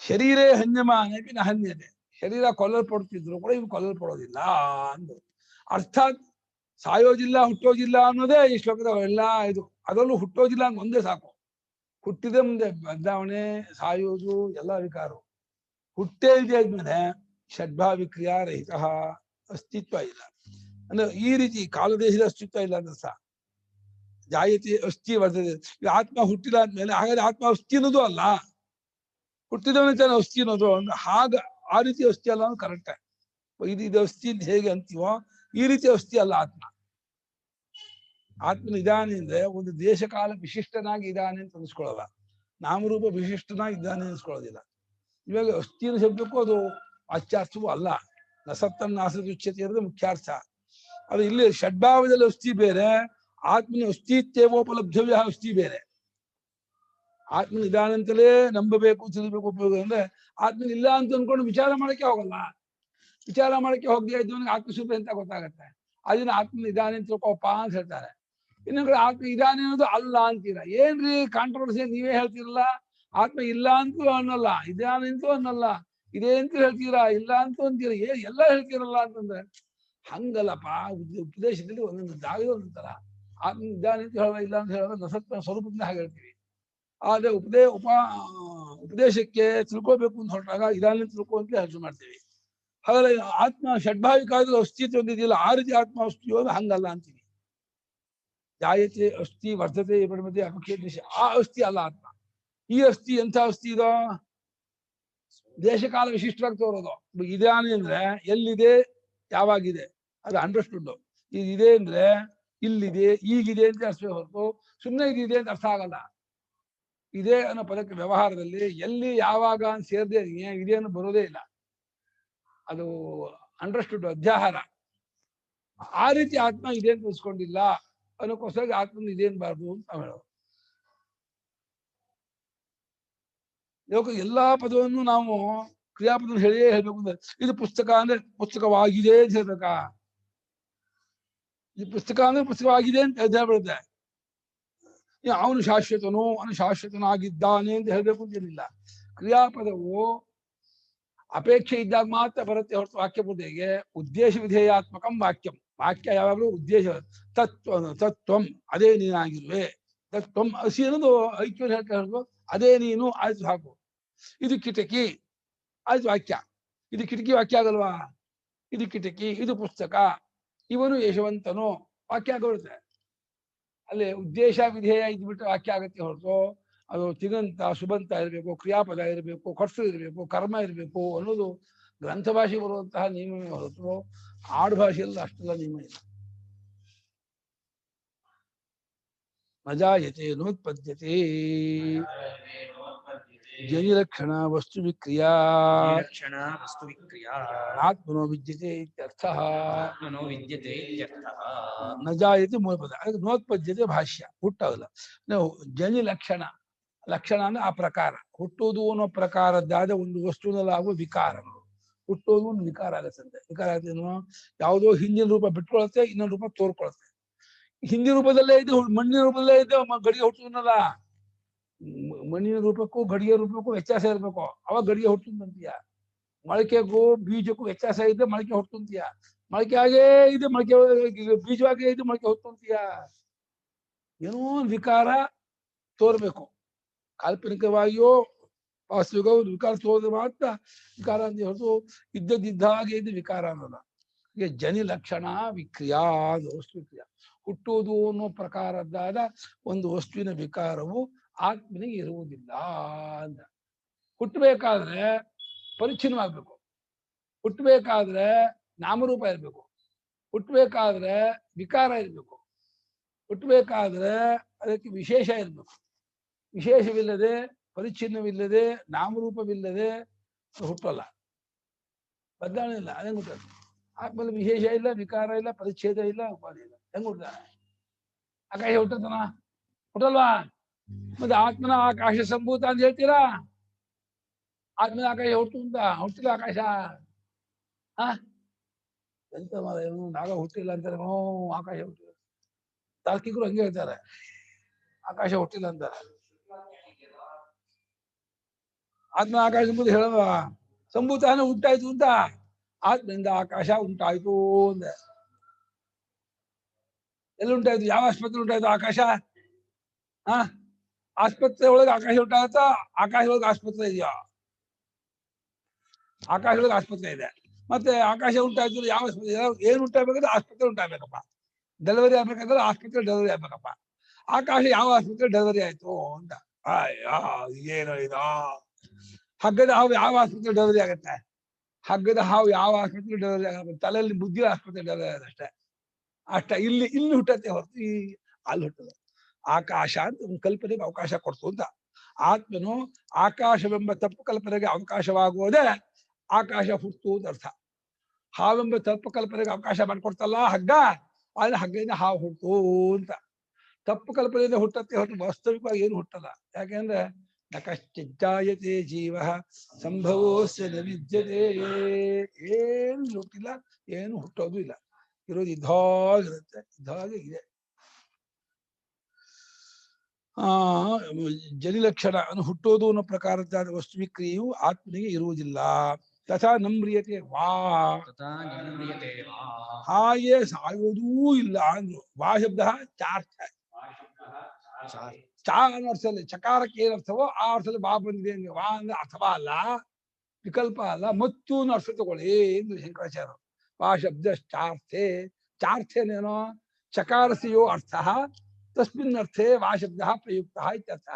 Speaker 2: ಶರೀರೇ ಹನ್ಯಮಾನೇಪಿ ನ ಹನ್ಯತೆ, ಶರೀರ ಕೊಲ್ಲಲ್ಪಡ್ತಿದ್ರು ಕೂಡ ಇವು ಕೊಲ್ಲಲ್ಪಡೋದಿಲ್ಲ ಅಂದ್ರು. ಅರ್ಥಾತ್ ಸಾಯೋದಿಲ್ಲ ಹುಟ್ಟೋದಿಲ್ಲ ಅನ್ನೋದೇ ಈ ಶ್ಲೋಕದ ಎಲ್ಲ ಇದು. ಅದರಲ್ಲೂ ಹುಟ್ಟೋದಿಲ್ಲ ಅಂತ ಒಂದೇ ಸಾಕು. ಹುಟ್ಟಿದ ಮುಂದೆ ಬದಲಾವಣೆ, ಸಾಯೋದು ಎಲ್ಲ ವಿಕಾರ. ಹುಟ್ಟೇ ಇದೆ ಆದ್ಮೇಲೆ ಷಡ್ಭಾವಿಕ್ರಿಯಾ ರಹಿತ, ಅಸ್ತಿತ್ವ ಇಲ್ಲ. ಅಂದ್ರೆ ಈ ರೀತಿ ಕಾಲದೇಶದ ಅಸ್ತಿತ್ವ ಇಲ್ಲ ಅಂದ್ರೆ ಸಹ ಜಾಯತಿ ಅಸ್ಥಿ ಬರ್ತದೆ. ಆತ್ಮ ಹುಟ್ಟಿಲ್ಲ ಆದ್ಮೇಲೆ ಹಾಗಾದ್ರೆ ಆತ್ಮ ಅಸ್ಥಿ ಅನ್ನೋದು ಅಲ್ಲ, ಹುಟ್ಟಿದವನೇ ತಾನೆ ಅಸ್ಥಿ ಅನ್ನೋದು. ಅಂದ್ರೆ ಆ ರೀತಿ ಅಸ್ಥಿ ಅಲ್ಲ ಅನ್ನೋದು ಕರೆಕ್ಟ್. ಇದು ಅಸ್ಥಿ ಅಂತ ಹೇಗೆ ಅಂತೀವೋ ಈ ರೀತಿ ಅಸ್ಥಿ ಅಲ್ಲ ಆತ್ಮ. ಆತ್ಮನ ಇದ್ದಾನೆ ಅಂದ್ರೆ ಒಂದು ದೇಶ ಕಾಲ ವಿಶಿಷ್ಟನಾಗಿ ಇದ್ದಾನೆ ಅಂತ ಅನ್ಸ್ಕೊಳ್ಳಲ್ಲ, ನಾಮರೂಪ ವಿಶಿಷ್ಟನಾಗಿ ಇದ್ದಾನೆ ಅನ್ಸ್ಕೊಳ್ಳೋದಿಲ್ಲ. ಇವಾಗ ಅಸ್ಥಿನ ಶಬ್ದಕ್ಕೂ ಅದು ವಾಚ್ಯಾರ್ಥವೂ ಅಲ್ಲ. ನಸತ್ತನ್ನ ಆಸದುಚ್ಯತೆ ಇರೋದು ಮುಖ್ಯಾರ್ಥ. ಅದು ಇಲ್ಲಿ ಷಡ್ಭಾವದಲ್ಲಿ ಅಸ್ಥಿ ಬೇರೆ, ಆತ್ಮನ ಅಸ್ತಿತ್ವೋಪಲಬ್ಧವ್ಯ ಅಸ್ಥಿ ಬೇರೆ. ಆತ್ಮನ ಇದಾನಂತಲೇ ನಂಬಬೇಕು, ತಿಳಿಬೇಕು, ಉಪಯೋಗ ಅಂದ್ರೆ ಆತ್ಮನ ಇಲ್ಲ ಅಂತ ಅನ್ಕೊಂಡು ವಿಚಾರ ಮಾಡಕ್ಕೆ ಹೋಗಲ್ಲ. ವಿಚಾರ ಮಾಡಕ್ಕೆ ಹೋಗದೆ ಇದ್ದವನಿಗೆ ಆತ್ಮಸ್ವರೂಪ ಅಂತ ಗೊತ್ತಾಗತ್ತೆ. ಅದನ್ನ ಆತ್ಮನ ಇದಾನೆ ಅಂತ ತಿಳ್ಕೊಪ್ಪ ಅಂತ ಹೇಳ್ತಾರೆ. ಇನ್ನೊಂದು ಕಡೆ ಆತ್ಮ ಇದಾನೆ ಅನ್ನೋದು ಅಲ್ಲ ಅಂತೀರ. ಏನ್ರಿ ಕಾಂಟ್ರವರ್ಸಿ, ನೀವೇ ಹೇಳ್ತೀರಲ್ಲ. ಆತ್ಮ ಇಲ್ಲ ಅಂತೂ ಅನ್ನಲ್ಲ, ಇದಾನೆ ಅಂತೂ ಅನ್ನಲ್ಲ, ಇದೇ ಅಂತ ಹೇಳ್ತೀರಾ, ಇಲ್ಲ ಅಂತೂ ಅಂತೀರ, ಎಲ್ಲ ಹೇಳ್ತೀರಲ್ಲ ಅಂತಂದ್ರೆ ಹಂಗಲ್ಲಪ್ಪ. ಉಪದೇಶದಲ್ಲಿ ಒಂದೊಂದು ಜಾಗದ ಒಂದೊಂದರ ಆತ್ಮ ಇದ್ದಾನೆ ಅಂತ ಹೇಳುವ, ಇಲ್ಲ ಅಂತ ಹೇಳುವ ನಸತ್ವ ಸ್ವರೂಪದಿಂದ ಹಾಗೆ ಹೇಳ್ತೀವಿ. ಆದ್ರೆ ಉಪದೇಶಕ್ಕೆ ತಿಳ್ಕೋಬೇಕು ಅಂತ ಹೊರಟಾಗ ಇದಾನೆ ತಿಳ್ಕೊ ಅಂತ ಹೆಸರು ಮಾಡ್ತೀವಿ. ಹಾಗಾದ್ರೆ ಆತ್ಮ ಷಡ್ಭಾವಿಕಾದ್ರೂ ಅಸ್ತಿತ್ವ ಒಂದಿದೆಯಲ್ಲ, ಆ ರೀತಿ ಆತ್ಮ ಅಸ್ತಿತ್ವ ಹಂಗಲ್ಲ ಅಂತೀವಿ. ಜಾಯತೆ ಅಸ್ಥಿ ವರ್ಧತೆ ಮಧ್ಯೆ ಅಪಕ್ಷೇಪ, ಆ ಅಸ್ಥಿ ಅಲ್ಲ ಆತ್ಮ. ಈ ಅಸ್ಥಿ ಎಂಥ ಅಸ್ಥಿ ಇದೋ? ದೇಶಕಾಲ ವಿಶಿಷ್ಟವಾಗಿ ತೋರೋದು. ಇದಾನೆ ಅಂದ್ರೆ ಎಲ್ಲಿದೆ, ಯಾವಾಗಿದೆ, ಅದು ಅಂಡರ್ಸ್ಟುಡ್. ಇದೆ ಅಂದ್ರೆ ಇಲ್ಲಿದೆ, ಈಗಿದೆ ಅಂತ ಅರ್ಥ ಹೊರತು ಸುಮ್ಮನೆ ಇದಿದೆ ಅಂತ ಅರ್ಥ ಆಗಲ್ಲ. ಇದೆ ಅನ್ನೋ ಪದಕ್ಕೆ ವ್ಯವಹಾರದಲ್ಲಿ ಎಲ್ಲಿ ಯಾವಾಗ ಅಂತ ಸೇರದೆ ಇದೆ ಅನ್ನೋ ಬರೋದೇ ಇಲ್ಲ. ಅದು ಅಂಡರ್ಸ್ಟುಡ್, ಅಧ್ಯಾಹಾರ. ಆ ರೀತಿ ಆತ್ಮ ಇದೆ ಅಂತ ಅನ್ಸ್ಕೊಂಡಿಲ್ಲ ಅನ್ನೋಕ್ಕೋಸ್ಕರ ಆತ್ಮನ ಇದೆ ಅನ್ಬಾರ್ದು ಅಂತ ನಾವು ಹೇಳೋದು. ಲೋಕ ಎಲ್ಲಾ ಪದವನ್ನು ನಾವು ಕ್ರಿಯಾಪದ ಹೇಳಿಯೇ ಹೇಳ್ಬೇಕು. ಅಂದ್ರೆ ಇದು ಪುಸ್ತಕ ಅಂದ್ರೆ ಪುಸ್ತಕವಾಗಿದೆ ಅಂತ ಹೇಳ್ಬೇಕಾ? ಇದು ಪುಸ್ತಕ ಅಂದ್ರೆ ಪುಸ್ತಕವಾಗಿದೆ ಅಂತ ಹೇಳ್ಬಿಡುತ್ತೆ. ಅವನು ಶಾಶ್ವತನು, ಅವನು ಶಾಶ್ವತನಾಗಿದ್ದಾನೆ ಅಂತ ಹೇಳ್ಬೇಕು ಅಂತೇನಿಲ್ಲ. ಕ್ರಿಯಾಪದವು ಅಪೇಕ್ಷೆ ಇದ್ದಾಗ ಮಾತ್ರ ಬರುತ್ತೆ ಹೊರತು ವಾಕ್ಯ ಬುದ್ಧಿಗೆ ಉದ್ದೇಶ ವಿಧೇಯಾತ್ಮಕಂ ವಾಕ್ಯಂ. ವಾಕ್ಯ ಯಾವಾಗಲೂ ಉದ್ದೇಶ. ತತ್ವಂ ಅದೇ ನೀನಾಗಿರುವೆ, ತತ್ವಂ ಹಸಿ ಅನ್ನೋದು ಐಕ್ಯ ಹೇಳ್ಕೊಂಡು ಅದೇ ನೀನು, ಆಯ್ತು ಹಾಕು. ಇದು ಕಿಟಕಿ, ಆಯ್ತು ವಾಕ್ಯ. ಇದು ಕಿಟಕಿ ವಾಕ್ಯ ಆಗಲ್ವಾ? ಇದು ಕಿಟಕಿ, ಇದು ಪುಸ್ತಕ, ಇವನು ಯಶವಂತನು ವಾಕ್ಯ ಆಗುತ್ತೆ. ಅಲ್ಲಿ ಉದ್ದೇಶ ವಿಧೇಯ ಇದ್ಬಿಟ್ಟು ವಾಕ್ಯ ಆಗತ್ತೆ ಹೊರತು ಅದು ತಿಗಂತ ಸುಬಂತ ಇರಬೇಕು, ಕ್ರಿಯಾಪದ ಇರಬೇಕು, ಕರ್ಸು ಇರಬೇಕು, ಕರ್ಮ ಇರಬೇಕು ಅನ್ನೋದು ಗ್ರಂಥ ಭಾಷೆ ಬರುವಂತಹ ನಿಯಮವೇ ಹೊರತು ಆಡು ಭಾಷೆಯಲ್ಲಿ ಅಷ್ಟೆಲ್ಲ ನಿಯಮ ಇಲ್ಲ. ನಜಾಯತೆ ನೋತ್ಪದ್ಯತೆ ಜನಿಲಕ್ಷಣ ವಸ್ತು ವಿಕ್ರಿಯಾ
Speaker 1: ವಸ್ತು ವಿಕ್ರಿಯಾ
Speaker 2: ಆತ್ಮನೋ ವಿದ್ಯತೆ ಇತ್ಯರ್ಥಃ.
Speaker 1: ಆತ್ಮನೋ ವಿದ್ಯತೆ ಇತ್ಯರ್ಥಃ.
Speaker 2: ನಜಾಯತೆ ಮೂಲ ಪದ, ಅದಕ್ಕೆ ನೋತ್ಪದ್ಯತೆ ಭಾಷ್ಯ. ಹುಟ್ಟಾಗಲ್ಲ. ನಾವು ಜನಿ ಲಕ್ಷಣ, ಲಕ್ಷಣ ಅಂದ್ರೆ ಆ ಪ್ರಕಾರ, ಹುಟ್ಟುವುದು ಅನ್ನೋ ಪ್ರಕಾರದ್ದಾದ ಒಂದು ವಸ್ತುವಿನಲ್ಲಾಗುವ ವಿಕಾರಗಳು. ಹುಟ್ಟೋದು ಒಂದು ವಿಕಾರ ಆಗತ್ತಂತೆ. ವಿಕಾರ ಆಗತ್ತೇನು? ಯಾವುದೋ ಹಿಂದಿನ ರೂಪ ಬಿಟ್ಕೊಳತ್ತೆ, ಇನ್ನೊಂದು ರೂಪ ತೋರ್ಕೊಳತ್ತೆ. ಹಿಂದಿನ ರೂಪದಲ್ಲೇ ಇದ್ದು ಮಣ್ಣಿನ ರೂಪದಲ್ಲೇ ಇದ್ದು ಗಡಿಗೆ ಹುಟ್ಟುವುದಲ್ಲ. ಮಣ್ಣಿನ ರೂಪಕ್ಕೂ ಗಡಿಗೆ ರೂಪಕ್ಕೂ ವ್ಯತ್ಯಾಸ ಇರಬೇಕು, ಅವಾಗ ಗಡಿಗೆ ಹುಟ್ಟುದಂತೀಯ. ಮೊಳಕೆಗೂ ಬೀಜಕ್ಕೂ ವ್ಯತ್ಯಾಸ ಇದ್ದರೆ ಮೊಳಕೆ ಹುಟ್ಟುಂತೀಯ. ಮೊಳಕೆ ಆಗೇ ಇದು ಮೊಳಕೆ, ಬೀಜವಾಗೇ ಇದು ಮೊಳಕೆ ಹುಟ್ಟುಂತೀಯ. ಏನೋ ಒಂದು ವಿಕಾರ ತೋರ್ಬೇಕು. ಕಾಲ್ಪನಿಕವಾಗಿಯೋ ವಾಸ್ತವಿಕ ವಿಕಾರ ತೋರಿದ್ರೆ ಮಾತ್ರ ವಿಕಾರ ಅಂತ ಹೊರತು ಇದ್ದದ್ದಿದ್ದ ಹಾಗೆ ಇದು ವಿಕಾರ ಅನ್ನೋಲ್ಲ. ಈಗ ಜನಿ ಲಕ್ಷಣ ವಿಕ್ರಿಯಾ ಅದು ವಸ್ತು ವಿಕ್ರಿಯ. ಹುಟ್ಟುವುದು ಅನ್ನೋ ಪ್ರಕಾರದ್ದಾದ ಒಂದು ವಸ್ತುವಿನ ವಿಕಾರವು ಆತ್ಮನಿಗೆ ಇರುವುದಿಲ್ಲ ಅಂತ. ಹುಟ್ಟಬೇಕಾದ್ರೆ ಪರಿಚ್ಛಿನ್ನವಾಗ್ಬೇಕು, ಹುಟ್ಟಬೇಕಾದ್ರೆ ನಾಮರೂಪ ಇರಬೇಕು, ಹುಟ್ಟಬೇಕಾದ್ರೆ ವಿಕಾರ ಇರಬೇಕು, ಹುಟ್ಟಬೇಕಾದ್ರೆ ಅದಕ್ಕೆ ವಿಶೇಷ ಇರಬೇಕು. ವಿಶೇಷವಿಲ್ಲದೆ ಪರಿಚ್ಛಿನ್ನವಿಲ್ಲದೆ ನಾಮರೂಪವಿಲ್ಲದೆ ಹುಟ್ಟಲ್ಲ, ಬದಲಾವಣೆ ಇಲ್ಲ. ಅದೇ ಹುಟ್ಟಲ್ಲ. ಆತ್ಮಲ್ಲಿ ವಿಶೇಷ ಇಲ್ಲ, ವಿಕಾರ ಇಲ್ಲ, ಪರಿಚ್ಛೇದ ಇಲ್ಲ, ಉಪಾಧಿ ಇಲ್ಲ. ಹೆಂಗ್ ಹುಡ್ತಾನೆ? ಆಕಾಶ ಹುಟ್ಟತನ? ಹುಟ್ಟಲ್ವಾ? ಮತ್ತೆ ಆತ್ಮನ ಆಕಾಶ ಸಂಭೂತ ಅಂತ ಹೇಳ್ತೀರಾ? ಆತ್ಮನ ಆಕಾಶ ಹುಟ್ಟಿಲ್ಲ ಆಕಾಶ. ಎಂತ ಮಾರ ಇವನು ನಾಗ ಹುಟ್ಟಿಲ್ಲ ಅಂತಾರೆ, ಆಕಾಶ ಹುಟ್ಟಿಲ್ಲ. ತಾರ್ಕಿಕರು ಹಂಗೆ ಹೇಳ್ತಾರೆ, ಆಕಾಶ ಹುಟ್ಟಿಲ್ಲ ಅಂತಾರೆ. ಆತ್ಮ ಆಕಾಶ ಸಂಭೂತ ಹೇಳಲ್ವಾ? ಸಂಭೂತ ಹುಟ್ಟಾಯ್ತು ಅಂತ. ಆತ್ಮದಿಂದ ಆಕಾಶ ಉಂಟಾಯ್ತು ಅಂದೆ. ಎಲ್ಲಿ ಉಂಟಾಯ್ತು? ಯಾವ ಆಸ್ಪತ್ರೆ ಉಂಟಾಯ್ತು ಆಕಾಶ? ಆಸ್ಪತ್ರೆ ಒಳಗೆ ಆಕಾಶ ಉಂಟಾಗತ್ತ? ಆಕಾಶ ಒಳಗೆ ಆಸ್ಪತ್ರೆ ಇದೆಯಾ? ಆಕಾಶ ಒಳಗೆ ಆಸ್ಪತ್ರೆ ಇದೆ. ಮತ್ತೆ ಆಕಾಶ ಉಂಟಾಯ್ತು ಯಾವ ಆಸ್ಪತ್ರೆ? ಏನ್ ಉಂಟಾಗ್ಬೇಕಂದ್ರೆ ಆಸ್ಪತ್ರೆ ಉಂಟಾಗ್ಬೇಕಪ್ಪ. ಡೆಲಿವರಿ ಆಗ್ಬೇಕಂದ್ರೆ ಆಸ್ಪತ್ರೆ ಡೆಲಿವರಿ ಆಗ್ಬೇಕಪ್ಪ. ಆಕಾಶ ಯಾವ ಆಸ್ಪತ್ರೆ ಡೆಲಿವರಿ ಆಯ್ತು ಅಂತ. ಏನೋ ಇದು. ಹಗ್ಗದ ಹಾವು ಯಾವ ಆಸ್ಪತ್ರೆ ಡೆಲಿವರಿ ಆಗತ್ತೆ? ಹಗ್ಗದ ಹಾವು ಯಾವ ಆಸ್ಪತ್ರೆ ಡೆಲಿವರಿ ಆಗತ್ತೆ? ತಲೆಯಲ್ಲಿ ಬುದ್ಧಿ ಆಸ್ಪತ್ರೆ ಡೆಲಿವರಿ ಆಗತ್ತೆ ಅಷ್ಟೇ. ಇಲ್ಲಿ ಹುಟ್ಟತ್ತೆ ಹೊರತು ಅಲ್ಲಿ ಹುಟ್ಟದ. ಆಕಾಶ ಅಂತ ಒಂದು ಕಲ್ಪನೆಗೆ ಅವಕಾಶ ಕೊಡ್ತು ಅಂತ. ಆತ್ಮನು ಆಕಾಶವೆಂಬ ತಪ್ಪು ಕಲ್ಪನೆಗೆ ಅವಕಾಶವಾಗುವುದೇ ಆಕಾಶ ಹುಟ್ಟು ಅಂತ ಅರ್ಥ. ಹಾವೆಂಬ ತಪ್ಪು ಕಲ್ಪನೆಗೆ ಅವಕಾಶ ಮಾಡಿಕೊಡ್ತಲ್ಲ ಹಗ್ಗ, ಆದ್ರೆ ಹಗ್ಗದಿಂದ ಹಾವು ಹುಟ್ಟು ಅಂತ. ತಪ್ಪು ಕಲ್ಪನೆಯಿಂದ ಹುಟ್ಟತ್ತೆ ಹೊರತು ವಾಸ್ತವಿಕವಾಗಿ ಏನು ಹುಟ್ಟಲ್ಲ. ಯಾಕೆಂದ್ರೆ ನ ಕಶ್ಚಿಜ್ಜಾಯತೆ ಜೀವ ಸಂಭವೋಸ್ಯ ನ ವಿದ್ಯತೆ. ಏನು ಹುಟ್ಟಿಲ್ಲ, ಏನು ಹುಟ್ಟೋದು ಇಲ್ಲ. ಇರೋದು ಇದ್ದಾಗಿರುತ್ತೆ, ಇದ್ದಾಗೆ ಇದೆ. ಜನಿಲಕ್ಷಣ ಹುಟ್ಟೋದು ಅನ್ನೋ ಪ್ರಕಾರದ್ದಾದ ವಸ್ತು ವಿಕ್ರಿಯೆಯು ಆತ್ಮನಿಗೆ ಇರುವುದಿಲ್ಲ. ತಥಾ ನಮ್ರಿಯತೆ ವಾ, ಹಾಗೆ ಸಾಯೋದೂ ಇಲ್ಲ ಅಂದ್ರು. ವಾ ಶಬ್ದ ಚಾರ್ಥ. ಚಾ ಅನ್ನೋ ಅರ್ಥದಲ್ಲಿ ಚಕಾರಕ್ಕೆ ಏನ್ ಅರ್ಥವೋ ಆ ಅರ್ಥದಲ್ಲಿ ಬಾ ಬಂದಿದೆ. ವಾ ಅಂದ್ರೆ ಅಥವಾ ಅಲ್ಲ, ವಿಕಲ್ಪ ಅಲ್ಲ, ಮತ್ತು ಅನ್ನೋ ಅರ್ಥ ತಗೊಳ್ಳಿ ಎಂದು ಶಂಕರಾಚಾರ್ಯರು. ವಾ ಶಬ್ದ ಚಾರ್ಥೆ. ಚಾರ್ಥೇನೇನೋ ಚಕಾರಸ್ಯೋ ಅರ್ಥ ತಸ್ಮಿನ್ ಅರ್ಥೇ ವಾ ಶಬ್ದ ಪ್ರಯುಕ್ತ ಇತ್ಯರ್ಥ.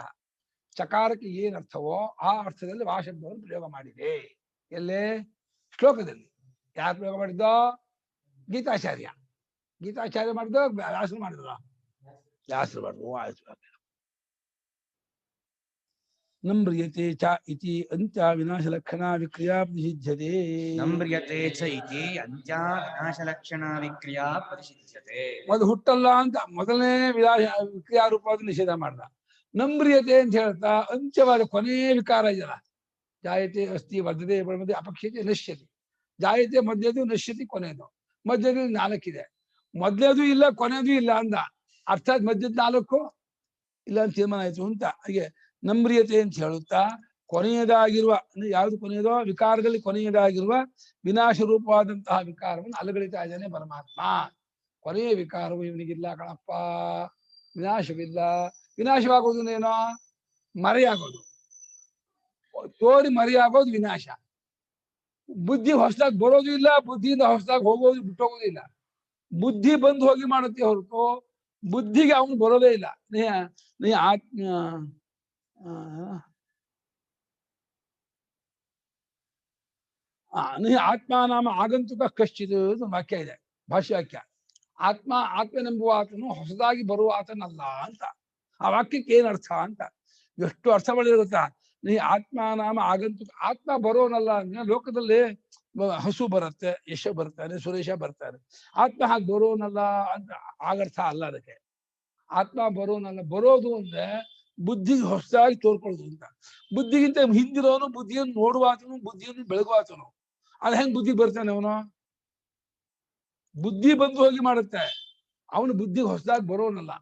Speaker 2: ಚಕಾರಕ್ಕೆ ಏನ್ ಅರ್ಥವೋ ಆ ಅರ್ಥದಲ್ಲಿ ವಾ ಶಬ್ದವನ್ನು ಪ್ರಯೋಗ ಮಾಡಿದೆ. ಎಲ್ಲೇ? ಶ್ಲೋಕದಲ್ಲಿ. ಯಾರು ಪ್ರಯೋಗ ಮಾಡಿದ್ದೋ? ಗೀತಾಚಾರ್ಯ. ಗೀತಾಚಾರ್ಯ ಮಾಡಿದ್ದು ವ್ಯಾಸರು ಮಾಡಿದ್ರ? ವ್ಯಾಸರು ಮಾಡಿದ್ರು. ನಮ್ರಿಯತೆ ಚ ಇತಿ ಅಂತ್ಯ ವಿನಾಶ ಲಕ್ಷಣ ವಿಕ್ರಿಯಾ ಪ್ರಸಿದ್ಧತೆ.
Speaker 1: ನಮ್ರಿಯತೆ ಚ ಇತಿ ಅಂತ್ಯ ವಿನಾಶ ಲಕ್ಷಣ ವಿಕ್ರಿಯಾ ಪರಿಸಿದ್ಧತೆ.
Speaker 2: ಮೊದಲು ಹುಟ್ಟಲ್ಲ ಅಂತ ಮೊದಲನೇ ವಿಕ್ರಿಯಾ ರೂಪವಾಗಿ ನಿಷೇಧ ಮಾಡ್ದ. ನಮ್ರಿಯತೆ ಅಂತ ಹೇಳ್ತಾ ಅಂತ್ಯವಾದ ಕೊನೆಯ ವಿಕಾರ ಇದೆಯಲ್ಲ, ಜಾಯತೆ ಅಸ್ತಿ ವರ್ಧತೆ ಮಧ್ಯೆ ಅಪಕ್ಷತೆ ನಶ್ಯತಿ. ಜಾಯತೆ ಮಧ್ಯದು, ನಶ್ಯತಿ ಕೊನೆಯದು. ಮಧ್ಯದ 4 ಇದೆ. ಮೊದಲೇದು ಇಲ್ಲ, ಕೊನೆಯದು ಇಲ್ಲ ಅಂದ. ಅರ್ಥಾತ್ ಮಧ್ಯದ 4 ಇಲ್ಲ ಅಂತ ತೀರ್ಮಾನ ಆಯ್ತು ಅಂತ. ಹಾಗೆ ನಮ್ರಿಯತೆ ಅಂತ ಹೇಳುತ್ತಾ ಕೊನೆಯದಾಗಿರುವ ಅಂದ್ರೆ ಯಾವ್ದು ಕೊನೆಯದೋ ವಿಕಾರದಲ್ಲಿ ಕೊನೆಯದಾಗಿರುವ ವಿನಾಶ ರೂಪವಾದಂತಹ ವಿಕಾರವನ್ನು ಅಲಗಡಿತಾ ಇದ್ದಾನೆ ಪರಮಾತ್ಮ. ಕೊನೆಯ ವಿಕಾರವು ಇವನಿಗಿಲ್ಲ ಕಣಪ್ಪ, ವಿನಾಶವಿಲ್ಲ. ವಿನಾಶವಾಗೋದೇನೋ ಮರೆಯಾಗೋದು, ತೋರಿ ಮರೆಯಾಗೋದು ವಿನಾಶ. ಬುದ್ಧಿ ಹೊಸದಾಗಿ ಬರೋದು ಇಲ್ಲ, ಬುದ್ಧಿಯಿಂದ ಹೊಸದಾಗಿ ಹೋಗೋದು ಬಿಟ್ಟೋಗೋದು ಇಲ್ಲ. ಬುದ್ಧಿ ಬಂದು ಹೋಗಿ ಮಾಡುತ್ತೆ ಹೊರತು ಬುದ್ಧಿಗೆ ಅವನು ಬರೋದೇ ಇಲ್ಲ. ನೀ ಆತ್ಮ ನಾಮ ಆಗಂತುಕ ಕಶ್ಚಿತ್ ವಾಕ್ಯ ಇದೆ, ಭಾಷ್ಯ ವಾಕ್ಯ. ಆತ್ಮನೆಂಬುವ ಆತನು ಹೊಸದಾಗಿ ಬರುವ ಆತನಲ್ಲ ಅಂತ. ಆ ವಾಕ್ಯಕ್ಕೆ ಏನ್ ಅರ್ಥ ಅಂತ ಎಷ್ಟು ಅರ್ಥ ಮಾಡಿದ್ರೆ ಗೊತ್ತಾ? ನೀ ಆತ್ಮ ನಾಮ ಆಗಂತುಕ. ಆತ್ಮ ಬರೋನಲ್ಲ ಅಂದ್ರೆ ಲೋಕದಲ್ಲಿ ಹಸು ಬರುತ್ತೆ, ಯಶ ಬರ್ತಾರೆ, ಸುರೇಶ ಬರ್ತಾರೆ. ಆತ್ಮ ಹಾಗೆ ಬರೋನಲ್ಲ ಅಂತ ಆಗರ್ಥ ಅಲ್ಲ ಅದಕ್ಕೆ. ಆತ್ಮ ಬರೋನಲ್ಲ, ಬರೋದು ಅಂದ್ರೆ ಬುದ್ಧಿಗೆ ಹೊಸದಾಗಿ ತೋರ್ಕೊಳ್ಳೋದು ಅಂತ. ಬುದ್ಧಿಗಿಂತ ಹಿಂದಿರೋನು, ಬುದ್ಧಿಯನ್ನು ನೋಡುವಾತನು, ಬುದ್ಧಿಯನ್ನು ಬೆಳಗುವಾತನು. ಅದ್ ಹೆಂಗ್ ಬುದ್ಧಿ ಬರ್ತಾನೆ ಅವನು? ಬುದ್ಧಿ ಬಂದು ಹೋಗಿ ಮಾಡುತ್ತೆ, ಅವನು ಬುದ್ಧಿಗೆ ಹೊಸದಾಗಿ ಬರೋನಲ್ಲ.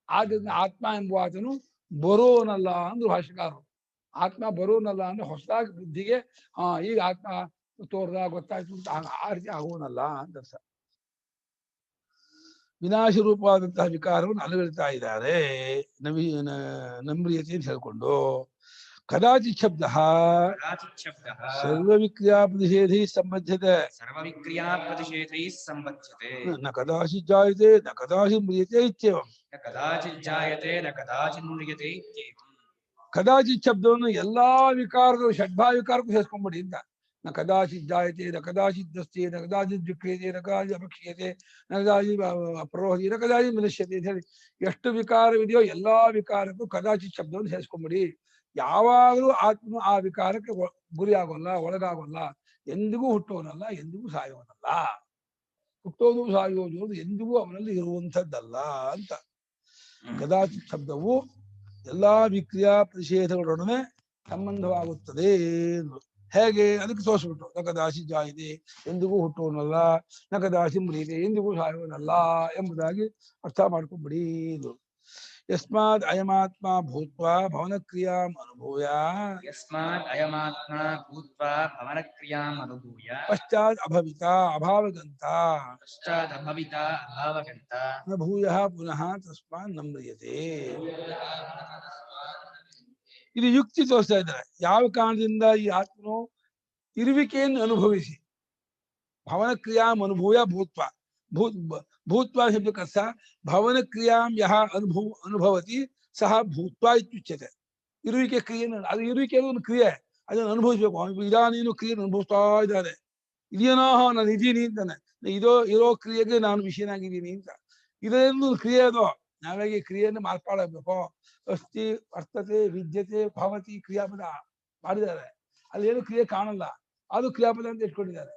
Speaker 2: ಆದ್ರಿಂದ ಆತ್ಮ ಎಂಬುವ ಆತನು ಬರೋನಲ್ಲ ಅಂದ್ರು ಭಾಷೆಕಾರರು. ಆತ್ಮ ಬರೋನಲ್ಲ ಅಂದ್ರೆ ಹೊಸದಾಗಿ ಬುದ್ಧಿಗೆ ಈಗ ಆತ್ಮ ತೋರ್ದ ಗೊತ್ತಾಯ್ತು ಅಂತ ಆ ರೀತಿ ಆಗೋನಲ್ಲ ಅಂತ ಅರ್ಥ. ವಿನಾಶ ರೂಪವಾದಂತಹ ವಿಕಾರವನ್ನು ಅಲಗಡಿತಾ ಇದ್ದಾರೆ ನಮ್ರಿಯತೆ ಅಂತ ಹೇಳ್ಕೊಂಡು. ಕದಾಚಿತ್ ಶಬ್ದ
Speaker 1: ಕದಾಚಿತ್ ಶಬ್ದಃ
Speaker 2: ಸರ್ವವಿಕ್ರಿಯಾ ಪ್ರತಿಷೇಧಿ ಸಂಬದ್ಧತೆ
Speaker 1: ಸರ್ವವಿಕ್ರಿಯಾಪ್ರತಿಷೇಧೈಃ ಸಂಬಧ್ಯತೆ
Speaker 2: ನ ಕದಾಚಿತ್ ಜಾಯತೆ ನ ಕದಾಚಿತ್ ಮ್ರಿಯತೆ ಇತ್ಯೇವಂ.
Speaker 1: ನ ಕದಾಚಿತ್ ಜಾಯತೆ ನ ಕದಾಚಿತ್ ಮ್ರಿಯತೆ ಇತ್ಯೇವಂ.
Speaker 2: ಕದಾಚಿತ್ ಶಬ್ದವನ್ನು ಎಲ್ಲಾ ವಿಕಾರಗಳು ಷಡ್ಭಾವಿಕಾರಕ್ಕೂ ಸೇರಿಸ್ಕೊಂಡ್ಬಿಡಿ ಅಂತ. ನ ಕದಾಚಿತ್ ಜಾಯತೆ ನ ಕದಾಚಿತ್ ದಸ್ತೆ ನ ಕದಾಚಿತ್ ವಿಕ್ರಿಯತೆ ನ ಕದಾಚಿತ್ ಅಪಕ್ಷೀಯತೆ ನ ಕದಾಚಿತ್ ಪ್ರರೋಹಿ ನ ಕದಾಚಿತ್ ಮನುಷ್ಯತೆ ಅಂತ ಹೇಳಿ ಎಷ್ಟು ವಿಕಾರವಿದೆಯೋ ಎಲ್ಲಾ ವಿಕಾರಕ್ಕೂ ಕದಾಚಿತ್ ಶಬ್ದವನ್ನು ಸೇರಿಸ್ಕೊಂಡ್ಬಿಡಿ. ಯಾವಾಗಲೂ ಆತ್ಮ ಆ ವಿಕಾರಕ್ಕೆ ಗುರಿಯಾಗೋಲ್ಲ, ಒಳಗಾಗೋಲ್ಲ, ಎಂದಿಗೂ ಹುಟ್ಟೋನಲ್ಲ, ಎಂದಿಗೂ ಸಾಯೋನಲ್ಲ. ಹುಟ್ಟೋದು ಸಾಯೋದು ಎಂದಿಗೂ ಅವನಲ್ಲಿ ಇರುವಂಥದ್ದಲ್ಲ ಅಂತ. ಕದಾಚಿತ್ ಶಬ್ದವು ಎಲ್ಲಾ ವಿಕ್ರಿಯಾ ಪ್ರತಿಷೇಧಗಳೊಡನೆ ಸಂಬಂಧವಾಗುತ್ತದೆ. ಹೇಗೆ ಅದಕ್ಕೆ ತೋರಿಸ್ಬಿಟ್ಟು ನ ಕದಾಚಿ ಜಾಯಿದೆ ಎಂದಿಗೂ ಹುಟ್ಟೋನಲ್ಲ, ನ ಕದಾಚಿ ಮ್ರಿಯತೆ ಎಂದಿಗೂ ಸಾಯೋನಲ್ಲ ಎಂಬುದಾಗಿ ಅರ್ಥ ಮಾಡ್ಕೊಂಡ್ಬಿಡಿ. ಯಸ್ಮಾತ್ ಅಯಮಾತ್ಮ ಭೂತ್ವಾ ಭವನ ಕ್ರಿಯಾಂ ಅನುಭೂಯ
Speaker 1: ಯಸ್ಮಾತ್ ಅಯಮಾತ್ಮ ಭೂತ್ವಾ ಭವನಕ್ರಿಯಾಂ ಅನುಭೂಯ
Speaker 2: ಪಶ್ಚಾತ್ ಅಭವಿತ ಅಭಾವಗಂತ
Speaker 1: ಪಶ್ಚಾತ್ ಅಭವಿತ ಅಭಾವಗಂತ
Speaker 2: ನ ಭೂಯಃ ಪುನಃ ತಸ್ಮಾತ್ ನ ಮ್ರಿಯತೆ. ಇದು ಯುಕ್ತಿ ತೋರಿಸ್ತಾ ಇದ್ದಾರೆ. ಯಾವ ಕಾರಣದಿಂದ ಈ ಆತ್ಮನು ಇರುವಿಕೆಯನ್ನು ಅನುಭವಿಸಿ ಭವನ ಕ್ರಿಯಾಂ ಅನುಭೂಯ ಭೂತ್ವ ಭೂತ್ವ ಶಬ್ದಕ್ಕರ್ಥ ಭವನ ಕ್ರಿಯಾಂ ಯಹ ಅನುಭವತಿ ಸಹ ಭೂತ್ವ ಇತ್ಯುಚ್ಯತೆ. ಇರುವಿಕೆ ಕ್ರಿಯೆಯನ್ನು, ಅದು ಇರುವಿಕೆ ಒಂದು ಕ್ರಿಯೆ, ಅದನ್ನು ಅನುಭವಿಸ್ಬೇಕು. ಇದಾನೇನು ಕ್ರಿಯೆಯನ್ನು ಅನುಭವಿಸ್ತಾ ಇದ್ದಾರೆ. ಇದೇನೋ ನಾನು ಇದೀನಿ ಅಂತಾನೆ, ಇರೋ ಕ್ರಿಯೆಗೆ ನಾನು ವಿಷಯನಾಗಿದ್ದೀನಿ ಅಂತ. ಇದೊಂದು ಕ್ರಿಯೆ ಅದು. ನಾವಾಗಿ ಕ್ರಿಯೆಯನ್ನು ಮಾರ್ಪಾಡಬೇಕು. ಅಸ್ಥಿ ವರ್ತತೆ ವಿದ್ಯತೆ ಭವತಿ ಕ್ರಿಯಾಪದ ಮಾಡಿದ್ದಾರೆ. ಅಲ್ಲಿ ಏನು ಕ್ರಿಯೆ ಕಾಣಲ್ಲ, ಅದು ಕ್ರಿಯಾಪದ ಅಂತ ಇಟ್ಕೊಂಡಿದ್ದಾರೆ.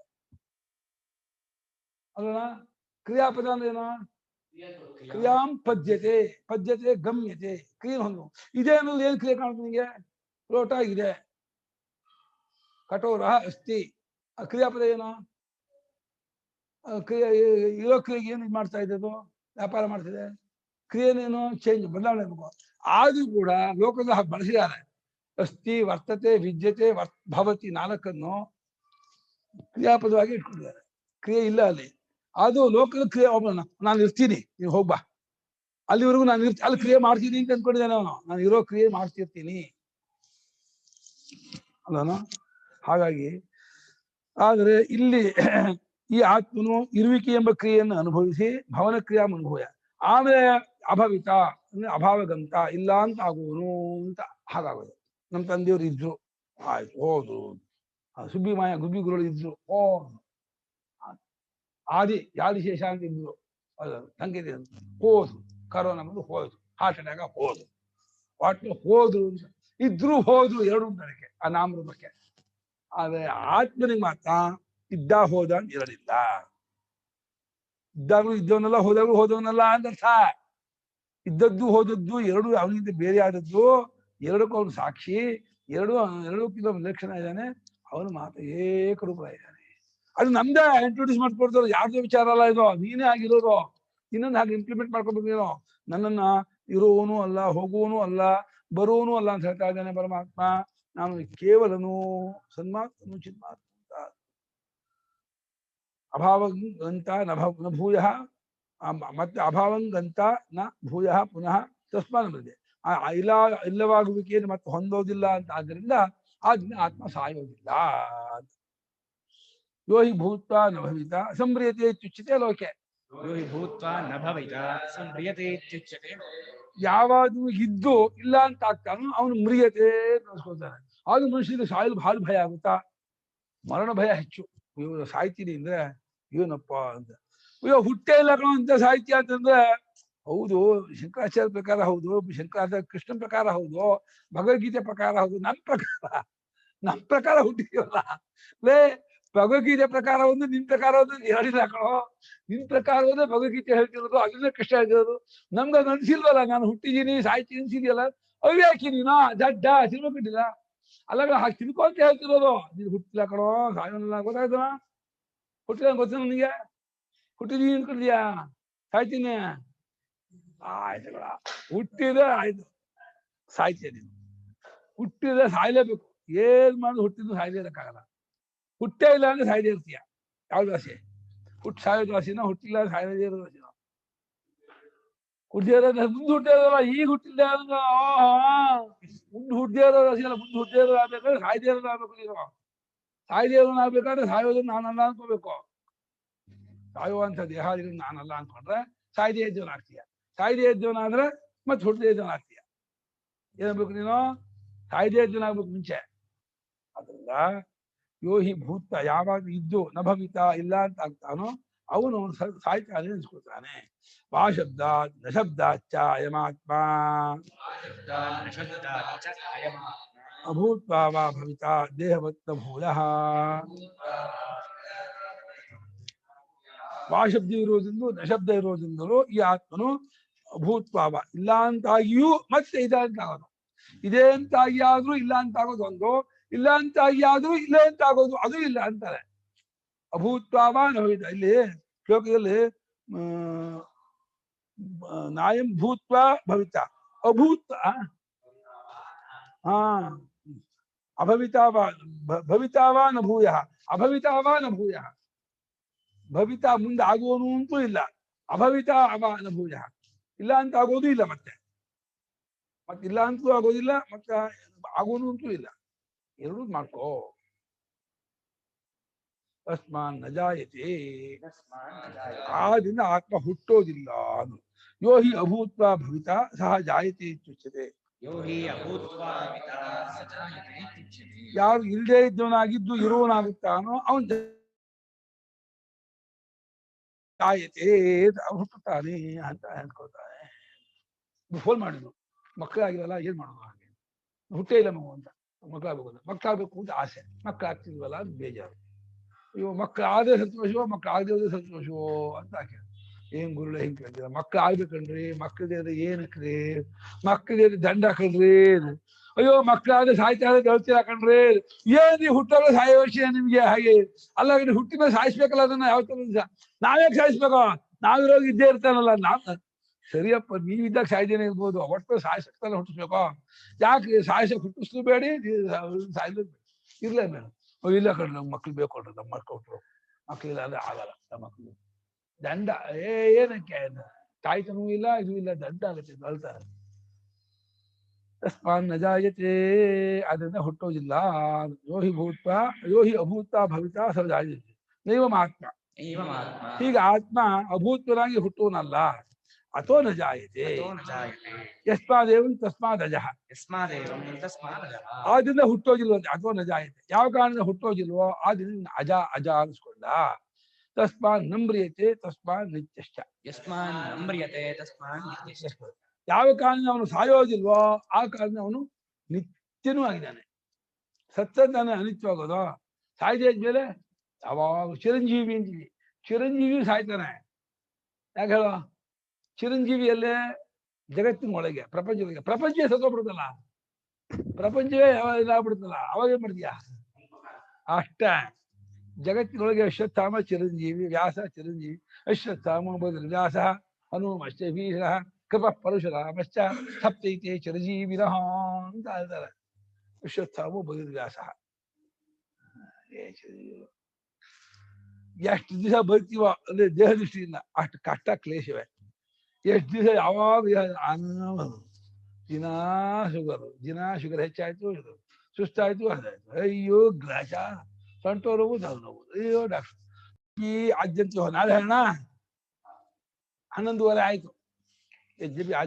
Speaker 2: ಅಲ್ಲ, ಕ್ರಿಯಾಪದ ಅಂದ್ರೆ ಏನೋ ಕ್ರಿಯಾಂ ಪದ್ಯತೆ, ಪದ್ಯತೆ ಗಮ್ಯತೆ, ಕ್ರಿಯೆ ಹೊಂದು. ಇದೇ ಅನ್ನೋದು ಏನ್ ಕ್ರಿಯೆ ಕಾಣುತ್ತೆ ನಿಮಗೆ? ಲೋಟ ಇದೆ, ಕಠೋರ ಅಸ್ತಿ. ಕ್ರಿಯಾಪದ ಏನೋ ಕ್ರಿಯೆ, ಇರೋ ಕ್ರಿಯೆಗೆ ಏನು ಮಾಡ್ತಾ ಇದ್ದದು? ವ್ಯಾಪಾರ ಮಾಡ್ತಿದೆ. ಕ್ರಿಯೆನೇನು ಚೇಂಜ್, ಬದಲಾವಣೆ ಬೇಕು. ಆದ್ರೂ ಕೂಡ ಲೋಕದ ಹಾಗೆ ಬಳಸಿದ್ದಾರೆ. ಅಸ್ತಿ ವರ್ತತೆ ವಿದ್ಯತೆ ಭವತಿ ನಾಲ್ಕನ್ನು ಕ್ರಿಯಾಪದವಾಗಿ ಇಟ್ಕೊಂಡಿದ್ದಾರೆ. ಕ್ರಿಯೆ ಇಲ್ಲ ಅಲ್ಲಿ. ಅದು ಲೋಕದ ಕ್ರಿಯೆ. ಒಬ್ಬನ ನಾನು ಇರ್ತೀನಿ, ನೀವು ಹೋಗ್ಬಾ, ಅಲ್ಲಿವರೆಗೂ ನಾನು ಅಲ್ಲಿ ಕ್ರಿಯೆ ಮಾಡ್ತೀನಿ ಅಂತ ಅಂದ್ಕೊಂಡಿದ್ದಾನೆ ಅವನು. ನಾನು ಇರೋ ಕ್ರಿಯೆ ಮಾಡ್ತಿರ್ತೀನಿ ಅಲ್ಲನು. ಹಾಗಾಗಿ ಆದರೆ ಇಲ್ಲಿ ಈ ಆತ್ಮನು ಇರುವಿಕೆ ಎಂಬ ಕ್ರಿಯೆಯನ್ನು ಅನುಭವಿಸಿ ಭವನ ಕ್ರಿಯಾ ಅನುಭವ, ಆಮೇಲೆ ಅಭವಿತ ಅಂದ್ರೆ ಅಭಾವಗಂತ, ಇಲ್ಲ ಅಂತ ಆಗುವನು ಅಂತ ಹಾಗಾಗೋದು. ನಮ್ಮ ತಂದೆಯವರು ಇದ್ರು, ಆಯ್ತು ಹೋದ್ರು. ಸುಬ್ಬಿ ಮಾಯ ಗುಬ್ಬಿ ಗುರುಗಳು ಇದ್ರು, ಆದಿಶೇಷ ಅಂತ ಇದ್ರು, ಸಂಕೇತ ಹೋದ್ರು. ಕರೋನಾ ಬಂದು ಹೋದ್ರು, ಹಾರ್ಟ್ ಅಟ್ಯಾಕ್ ಹೋದ್ರು, ಒಟ್ಟು ಹೋದ್ರು ಅಂತ ಇದ್ರು ಹೋದ್ರು ಎರಡು ನನಗೆ ಆ ನಾಮರೂಪಕ್ಕೆ. ಆದ್ರೆ ಆತ್ಮನಿಗೆ ಮಾತ್ರ ಇದ್ದ ಹೋದ ಅಂತ ಇರಲಿಲ್ಲ. ಇದ್ದಾಗಲೂ ಇದ್ದವನಲ್ಲ, ಹೋದಾಗಲೂ ಹೋದವನಲ್ಲ ಅಂತ ಅರ್ಥ. ಇದ್ದದ್ದು ಹೋದದ್ದು ಎರಡು ಅವನಿಂದ ಬೇರೆ ಆದದ್ದು, ಎರಡಕ್ಕೂ ಅವನು ಸಾಕ್ಷಿ, ಎರಡಕ್ಕಿಂತ ಲಕ್ಷಣ ಇದ್ದಾನೆ. ಅವನು ಮಾತ್ರ ಏಕರೂಪ ಇದ್ದಾನೆ. ಅದು ನಮ್ದೇ ಇಂಟ್ರೊಡ್ಯೂಸ್ ಮಾಡ್ಕೊಡ್ತಾರೆ, ಯಾರ್ದೋ ವಿಚಾರ ಅಲ್ಲ ಇದು, ನೀನೇ ಆಗಿರೋದು. ಇನ್ನೊಂದು ಹಾಗೆ ಇಂಪ್ಲಿಮೆಂಟ್ ಮಾಡ್ಕೊಬೇಕು. ನನ್ನನ್ನ ಇರುವವನು ಅಲ್ಲ, ಹೋಗುವವನು ಅಲ್ಲ, ಬರುವವನು ಅಲ್ಲ ಅಂತ ಹೇಳ್ತಾ ಇದ್ದಾನೆ ಪರಮಾತ್ಮ. ನಾನು ಕೇವಲನು ಸನ್ಮಾತ್ಮನು ಚಿನ್ಮಾತ್ಮ ಅಂತ. ಅಭಾವಂಗಂತ ನ ಭೂಯ, ಮತ್ತೆ ಅಭಾವಂಗಂತ ನ ಭೂಯ ಪುನಃ ತಸ್ಮಾನ್ ಬರುತ್ತೆ. ಇಲ್ಲವಾಗುವಿಕೆಯನ್ನು ಮತ್ತೆ ಹೊಂದೋದಿಲ್ಲ ಅಂತ. ಆದ್ದರಿಂದ ಆಜ್ಞೆ ಆತ್ಮ ಸಾಯೋದಿಲ್ಲ. ಯೋ ಹಿ ಭೂತ್ವ ನ ಭವಿತ ಸಂಭ್ರಿಯತೆ ಇತ್ಯುಚ್ಯತೆ ಲೋಕೆ.
Speaker 1: ಯೋ ಹಿ ಭೂತ್ವ ನ ಭವಿತ ಸಂಭ್ರಿಯತೆ ಇತ್ಯುಚ್ಯತೆ.
Speaker 2: ಯಾವಾಗೂ ಇದ್ದು ಇಲ್ಲ ಅಂತ ಆಗ್ತಾನೋ ಅವನು ಮ್ರಿಯತೆ ಅನ್ಸ್ಕೊಳ್ತಾನೆ. ಆಗ ಮನುಷ್ಯನಿಗೆ ಸಾಯಲು ಭಾಳ ಭಯ ಆಗುತ್ತಾ, ಮರಣ ಭಯ ಹೆಚ್ಚು. ಇವರು ಸಾಯ್ತೀನಿ ಅಂದ್ರೆ ಏನಪ್ಪ ಅಂತ, ಅಯ್ಯೋ ಹುಟ್ಟೇ ಇಲ್ಲ ಕಣೋ ಅಂತ ಸಾಹಿತ್ಯ ಅಂತಂದ್ರೆ, ಹೌದು ಶಂಕರಾಚಾರ್ಯ ಪ್ರಕಾರ ಹೌದು, ಶಂಕರಾಚಾರ್ಯ ಕೃಷ್ಣನ್ ಪ್ರಕಾರ ಹೌದು, ಭಗವದ್ಗೀತೆ ಪ್ರಕಾರ ಹೌದು, ನಮ್ಮ ಪ್ರಕಾರ ಹುಟ್ಟಿದೀವಲ್ಲ ಲೇ. ಭಗವದ್ಗೀತೆ ಪ್ರಕಾರ ಒಂದು, ನಿನ್ ಪ್ರಕಾರ ಒಂದು ಹೇಳಿಲ್ಲ ಕಣೋ. ನಿನ್ ಪ್ರಕಾರ ಒಂದು ಭಗವದ್ಗೀತೆ ಹೇಳ್ತಿರೋದು, ಅದನ್ನ ಕೃಷ್ಣ ಹೇಳ್ತಿರೋದು. ನಮ್ಗೆ ಅದು ಅನ್ಸಿಲ್ವಲ್ಲ, ನಾನು ಹುಟ್ಟಿದೀನಿ ಸಾಯ್ತೀನಿ ಅನ್ಸಿದ್ಯಲ್ಲ, ಅವ್ಯಾಕಿ ನೀನು ದಡ್ಡ ತಿಳ್ಕೊಂಡಿಲ್ಲ. ಅಲ್ಲ ಹಾಗೆ ತಿಳ್ಕೊ ಅಂತ ಹೇಳ್ತಿರೋದು. ನೀನು ಹುಟ್ಟಿಲ್ಲ ಕಣೋ, ಸಾಯೋಲ್ಲ. ಗೊತ್ತಾಯ್ತು? ಹುಟ್ಟಿದ ಗೊತ್ತ ನನಗೆ, ಹುಟ್ಟಿದೀನಿ ಅನ್ಕೊಂಡಿದ್ಯಾ, ಸಾಯ್ತೀನಿ. ಆಯ್ತು ಕಣ, ಹುಟ್ಟಿದ್ರೆ ಆಯ್ತು, ಸಾಯ್ತೀಯ ನೀನು. ಹುಟ್ಟಿದ್ರೆ ಸಾಯ್ಲೇಬೇಕು. ಏನ್ ಮಾಡಿದ್ರು ಹುಟ್ಟಿದ್ರು ಸಾಯ್ದೇ ಇರಕ್ಕಾಗಲ್ಲ. ಹುಟ್ಟೇ ಇಲ್ಲ ಅಂದ್ರೆ ಸಾಯ್ದೇ ಇರ್ತೀಯ. ಯಾವ್ದು ರಾಶಿ? ಹುಟ್ಟು ಸಾಯೋದು ರಾಶಿನ, ಹುಟ್ಟಿಲ್ಲ ಸಾಯೋದೇ ಇರೋ ರಾಶಿನ? ಹುಟ್ಟಿದ ಮುಂದೆ ಹುಟ್ಟಿರೋಲ್ಲ ಈಗ ಹುಟ್ಟಿಲ್ಲ ಮುಂದೆ ಹುಟ್ಟಿರೋ ರಾಶಿಯಲ್ಲ ಮುಂದೆ ಹುಟ್ಟಿರೋ ಆಗ್ಬೇಕಾದ್ರೆ ಸಾಯ್ದೇವ್ರನ್ನ ಆಗ್ಬೇಕು ನೀನು ಸಾಯ್ದೇವ್ರನ್ನ ಆಗ್ಬೇಕಾದ್ರೆ ಸಾಯೋದನ್ನ ನಾನಲ್ಲ ಅನ್ಕೋಬೇಕು ಸಾಯುವಂತ ದೇಹಾದಿಗಳನ್ನ ನಾನಲ್ಲ ಅನ್ಕೊಂಡ್ರೆ ಸಾಯ್ದೇ ಇದ್ದವನ್ ಆಗ್ತೀಯ ಸಾಯ್ದೇ ಇದ್ದವನ ಆದ್ರೆ ಮತ್ತೆ ಹುಟ್ಟದೇ ಇದ್ದವನ್ ಆಗ್ತೀಯ ಏನ್ಬೇಕು ನೀನು ಸಾಯ್ದೇ ಇದ್ದವನ್ ಆಗ್ಬೇಕು ಮುಂಚೆ ಅದರಿಂದ ಯೋಹಿ ಭೂತ ಯಾವಾಗ ಇದ್ದು ನಭವಿತ ಇಲ್ಲ ಅಂತ ಆಗ್ತಾನೋ ಅವನು ಸಾಯ್ತಾನೆ ಅನ್ಸ್ಕೊಳ್ತಾನೆ ವಾ ಶಬ್ದ ನ ಶಬ್ದಾಚ್ಚ ಅಯಮಾತ್ಮ ಅಭೂತ್ವಾ ವಾ ಭವಿತ ದೇಹವತ್ತ ಭೂಯಃ ವಾ ಶಬ್ದ ಇರೋದ್ರಿಂದ ನ ಶಬ್ದ ಇರೋದ್ರಿಂದಲೂ ಈ ಆತ್ಮನು ಭೂತ್ವಾವ ಇಲ್ಲ ಅಂತಾಗಿಯೂ ಮತ್ತೆ ಇದೆ ಅಂತ ಆಗೋದು ಇದೆ ಅಂತಾಗಿ ಆದ್ರೂ ಇಲ್ಲ ಅಂತ ಆಗೋದು ಒಂದು ಇಲ್ಲ ಅಂತಾಗಿ ಆದ್ರೂ ಇಲ್ಲ ಅಂತ ಆಗೋದು ಅದು ಇಲ್ಲ ಅಂತಾರೆ ಅಭೂತ್ವಾವ ನಭವಿತ ಇಲ್ಲಿ ಶ್ಲೋಕದಲ್ಲಿ ನಾಯಂ ಭೂತ್ವ ಭವಿತ ಅಭೂತ್ ಹಾ ಅಭವಿತಾವ ಭವಿತಾವ ನ ಭೂಯ ಅಭವಿತಾವ ನ ಭೂಯ ಭವಿತ ಮುಂದೆ ಆಗುವನು ಅಂತೂ ಇಲ್ಲ ಅಭವಿತ ಅವ ನ ಭೂಯ ಇಲ್ಲ ಅಂತ ಆಗೋದು ಇಲ್ಲ ಮತ್ತೆ ಇಲ್ಲ ಅಂತೂ ಆಗೋದಿಲ್ಲ ಮತ್ತೆ ಆಗೋನು ಅಂತೂ ಇಲ್ಲ ಎರಡೂ ಮಾಡ್ಕೋ ತಸ್ಮಾನ್ ನ ಜಾಯತೆ ಆದಿಂದ ಆತ್ಮ ಹುಟ್ಟೋದಿಲ್ಲ ಅದು ಯೋಹಿ ಅಭೂತ್ವ ಭವಿತ ಸಹ ಜಾಯತೆ ಇತ್ಯುಚ್ಯತೆ ಯಾರು ಇಲ್ಲದೆ ಇದ್ದವನಾಗಿದ್ದು ಇರುವನಾಗುತ್ತಾನೋ ಅವನ್ ಜಾಯತೆ ಹುಟ್ಟುತ್ತಾನೆ ಅಂತ ಅನ್ಕೊಳ್ತಾನೆ ಫೋನ್ ಮಾಡಿದ್ರು ಮಕ್ಕಳಾಗಿರಲ್ಲ ಏನ್ ಮಾಡೋದು ಹಾಗೆ ಹುಟ್ಟೇ ಇಲ್ಲ ಮಗು ಅಂತ ಮಕ್ಕಳಾಗಬೇಕು ಅಂತ ಆಸೆ ಮಕ್ಕಳಾಗ್ತಿಲ್ವಲ್ಲ ಅಂತ ಬೇಜಾರು ಅಯ್ಯೋ ಮಕ್ಕಳಾದ್ರೆ ಸಂತೋಷವೋ ಮಕ್ಕಳಾಗದೆ ಹೋದ್ರೆ ಸಂತೋಷವೋ ಅಂತ ಹಾಕಿ ಏನ್ ಗುರುಳ ಹಿಂಗ್ ಕೇಳ್ತೀರ ಮಕ್ಕಳು ಆಗ್ಬೇಕನ್ರಿ ಮಕ್ಕಳಿಗೆ ಏನಕ್ರಿ ಮಕ್ಕಳಿಗೆ ದಂಡ ಹಾಕಣ್ರಿ ಅಯ್ಯೋ ಮಕ್ಕಳಾದ್ರೆ ಸಾಯ್ತಾರೆ ದಳ್ತೀರ ಹಾಕಣ್ರಿ ಏನ್ ಹುಟ್ಟೋರು ಸಾಯೋ ವಿಷಯ ನಿಮ್ಗೆ ಹಾಗೆ ಅಲ್ಲ ಹುಟ್ಟಿ ಮೇಲೆ ಸಾಯಿಸ್ಬೇಕಲ್ಲ ಅದನ್ನ ಯಾವ ತರ ನಾವ್ಯಾಕೆ ಸಾಯಿಸ್ಬೇಕು ನಾವಿರೋಗಿ ಇದ್ದೇ ಇರ್ತಾನಲ್ಲ ಸರಿಯಪ್ಪ ನೀವಿದ್ದಾಗ ಸಾಯ್ದೇನೆ ಇರ್ಬೋದು ಒಟ್ಟು ಸಾಯಿಸಕ್ತಲ್ಲ ಹುಟ್ಟಿಸ್ಬೇಕು ಯಾಕೆ ಸಾಯಿಸಕ್ ಹುಟ್ಟಿಸ್ಲು ಬೇಡಿ ಸಾಯ್ಲು ಇರ್ಲೇ ಬೇಡ ಇಲ್ಲ ಕಣ್ರಿ ನಮ್ ಮಕ್ಳು ಬೇಕು ಕೊಡ್ರಿ ನಮ್ಮ ಮಕ್ಳು ಕೊಟ್ರು ಮಕ್ಳಿಲ್ಲ ಅಂದ್ರೆ ಆಗಲ್ಲ ನಮ್ಮ ಮಕ್ಳು ದಂಡ ಏನಕ್ಕೆ ತಾಯ್ತನೂ ಇಲ್ಲ ಇದು ಇಲ್ಲ ದಂಡ ಆಗುತ್ತೆ ಅಳ್ತಾರೆ ತಸ್ಮಾನ್ ನ ಜಾಯತೆ ಅದರಿಂದ ಹುಟ್ಟೋದಿಲ್ಲ ಯೋಹಿ ಭೂತ್ವ ಯೋಹಿ ಅಭೂತ ಭವಿತ ಸ ಜಾಯತೆ ನೈವಮಾತ್ಮ ಹೀಗೆ ಆತ್ಮ ಅಭೂತ್ವನಾಗಿ ಹುಟ್ಟುವನಲ್ಲ ಅಥೋ ನ ಜಾಯತೆ ಯಸ್ಮಾದೇವಂ ತಸ್ಮಾದಜಃ ಆದ್ರಿಂದ ಹುಟ್ಟೋದಿಲ್ವ ಅಥೋ ನ ಜಾಯತೆ ಯಾವ ಕಾರಣದಿಂದ ಹುಟ್ಟೋದಿಲ್ವೋ ಆದ್ರಿಂದ ಅಜ ಅಜ ಅನ್ಸ್ಕೊಂಡ ತಸ್ಮಾನ್ ನಮ್ರಿಯತೆ ತಸ್ಮಾನ್ ನಿತ್ಯಶ್ಚ ಯಾವ ಕಾರಣ ಅವನು ಸಾಯೋದಿಲ್ವೋ ಆ ಕಾರಣ ಅವನು ನಿತ್ಯನೂ ಆಗಿದ್ದಾನೆ ಸತ್ತದ್ದಾನೆ ಅನಿತ್ಯವಾಗೋದು ಸಾಯ್ದೆ ಆದ್ಮೇಲೆ ಯಾವಾಗ ಚಿರಂಜೀವಿ ಅಂತೀವಿ ಚಿರಂಜೀವಿ ಸಾಯ್ತಾನೆ ಯಾಕೆ ಹೇಳೋ ಚಿರಂಜೀವಿಯಲ್ಲೇ ಜಗತ್ತಿನ ಒಳಗೆ ಪ್ರಪಂಚವೇ ಸತ್ತೋಗ್ಬಿಡುತ್ತಲ್ಲ ಪ್ರಪಂಚವೇ ಯಾವಾಗ ಇದಾಗ್ಬಿಡುತ್ತಲ್ಲ ಅವಾಗ ಏನ್ ಮಾಡ್ತೀಯ ಅಷ್ಟೇ ಜಗತ್ತಿನೊಳಗೆ ಅಶ್ವತ್ಥಾಮ ಚಿರಂಜೀವಿ ವ್ಯಾಸ ಚಿರಂಜೀವಿ ಅಶ್ವತ್ಥಾಮ ಬದಲು ವ್ಯಾಸ ಹನುಮಶ್ಚ ಭೀಷ ಕೃಪ ಪರಶುರಾಮಶ್ಚ ಸಪ್ತೈತೆ ಚಿರಂಜೀವಿನಃ ಅಂತ ಹೇಳ್ತಾರೆ ಅಶ್ವತ್ಥಾಮ ಬದಲು ವ್ಯಾಸ ಎಷ್ಟು ದಿವಸ ಬರ್ತೀವೋ ಅಂದ್ರೆ ದೇಹ ದೃಷ್ಟಿಯಿಂದ ಅಷ್ಟು ಕಷ್ಟ ಕ್ಲೇಶವೇ ಎಷ್ಟು ದಿವಸ ಯಾವಾಗ ದಿನಾ ಶುಗರ್ ಹೆಚ್ಚಾಯ್ತು ಸುಸ್ತಾಯ್ತು ಅದಾಯ್ತು ಅಯ್ಯೋ ಗ್ರಾಚ ಸೊಂಟೋ ನೋವು ನೋವು ಅಯ್ಯೋ ಡಾಕ್ಟರ್ ಈ ಆದ್ಯಂತ ನಾಳೆ ಹೇಳೋಣ 11:30 ಆಯ್ತು.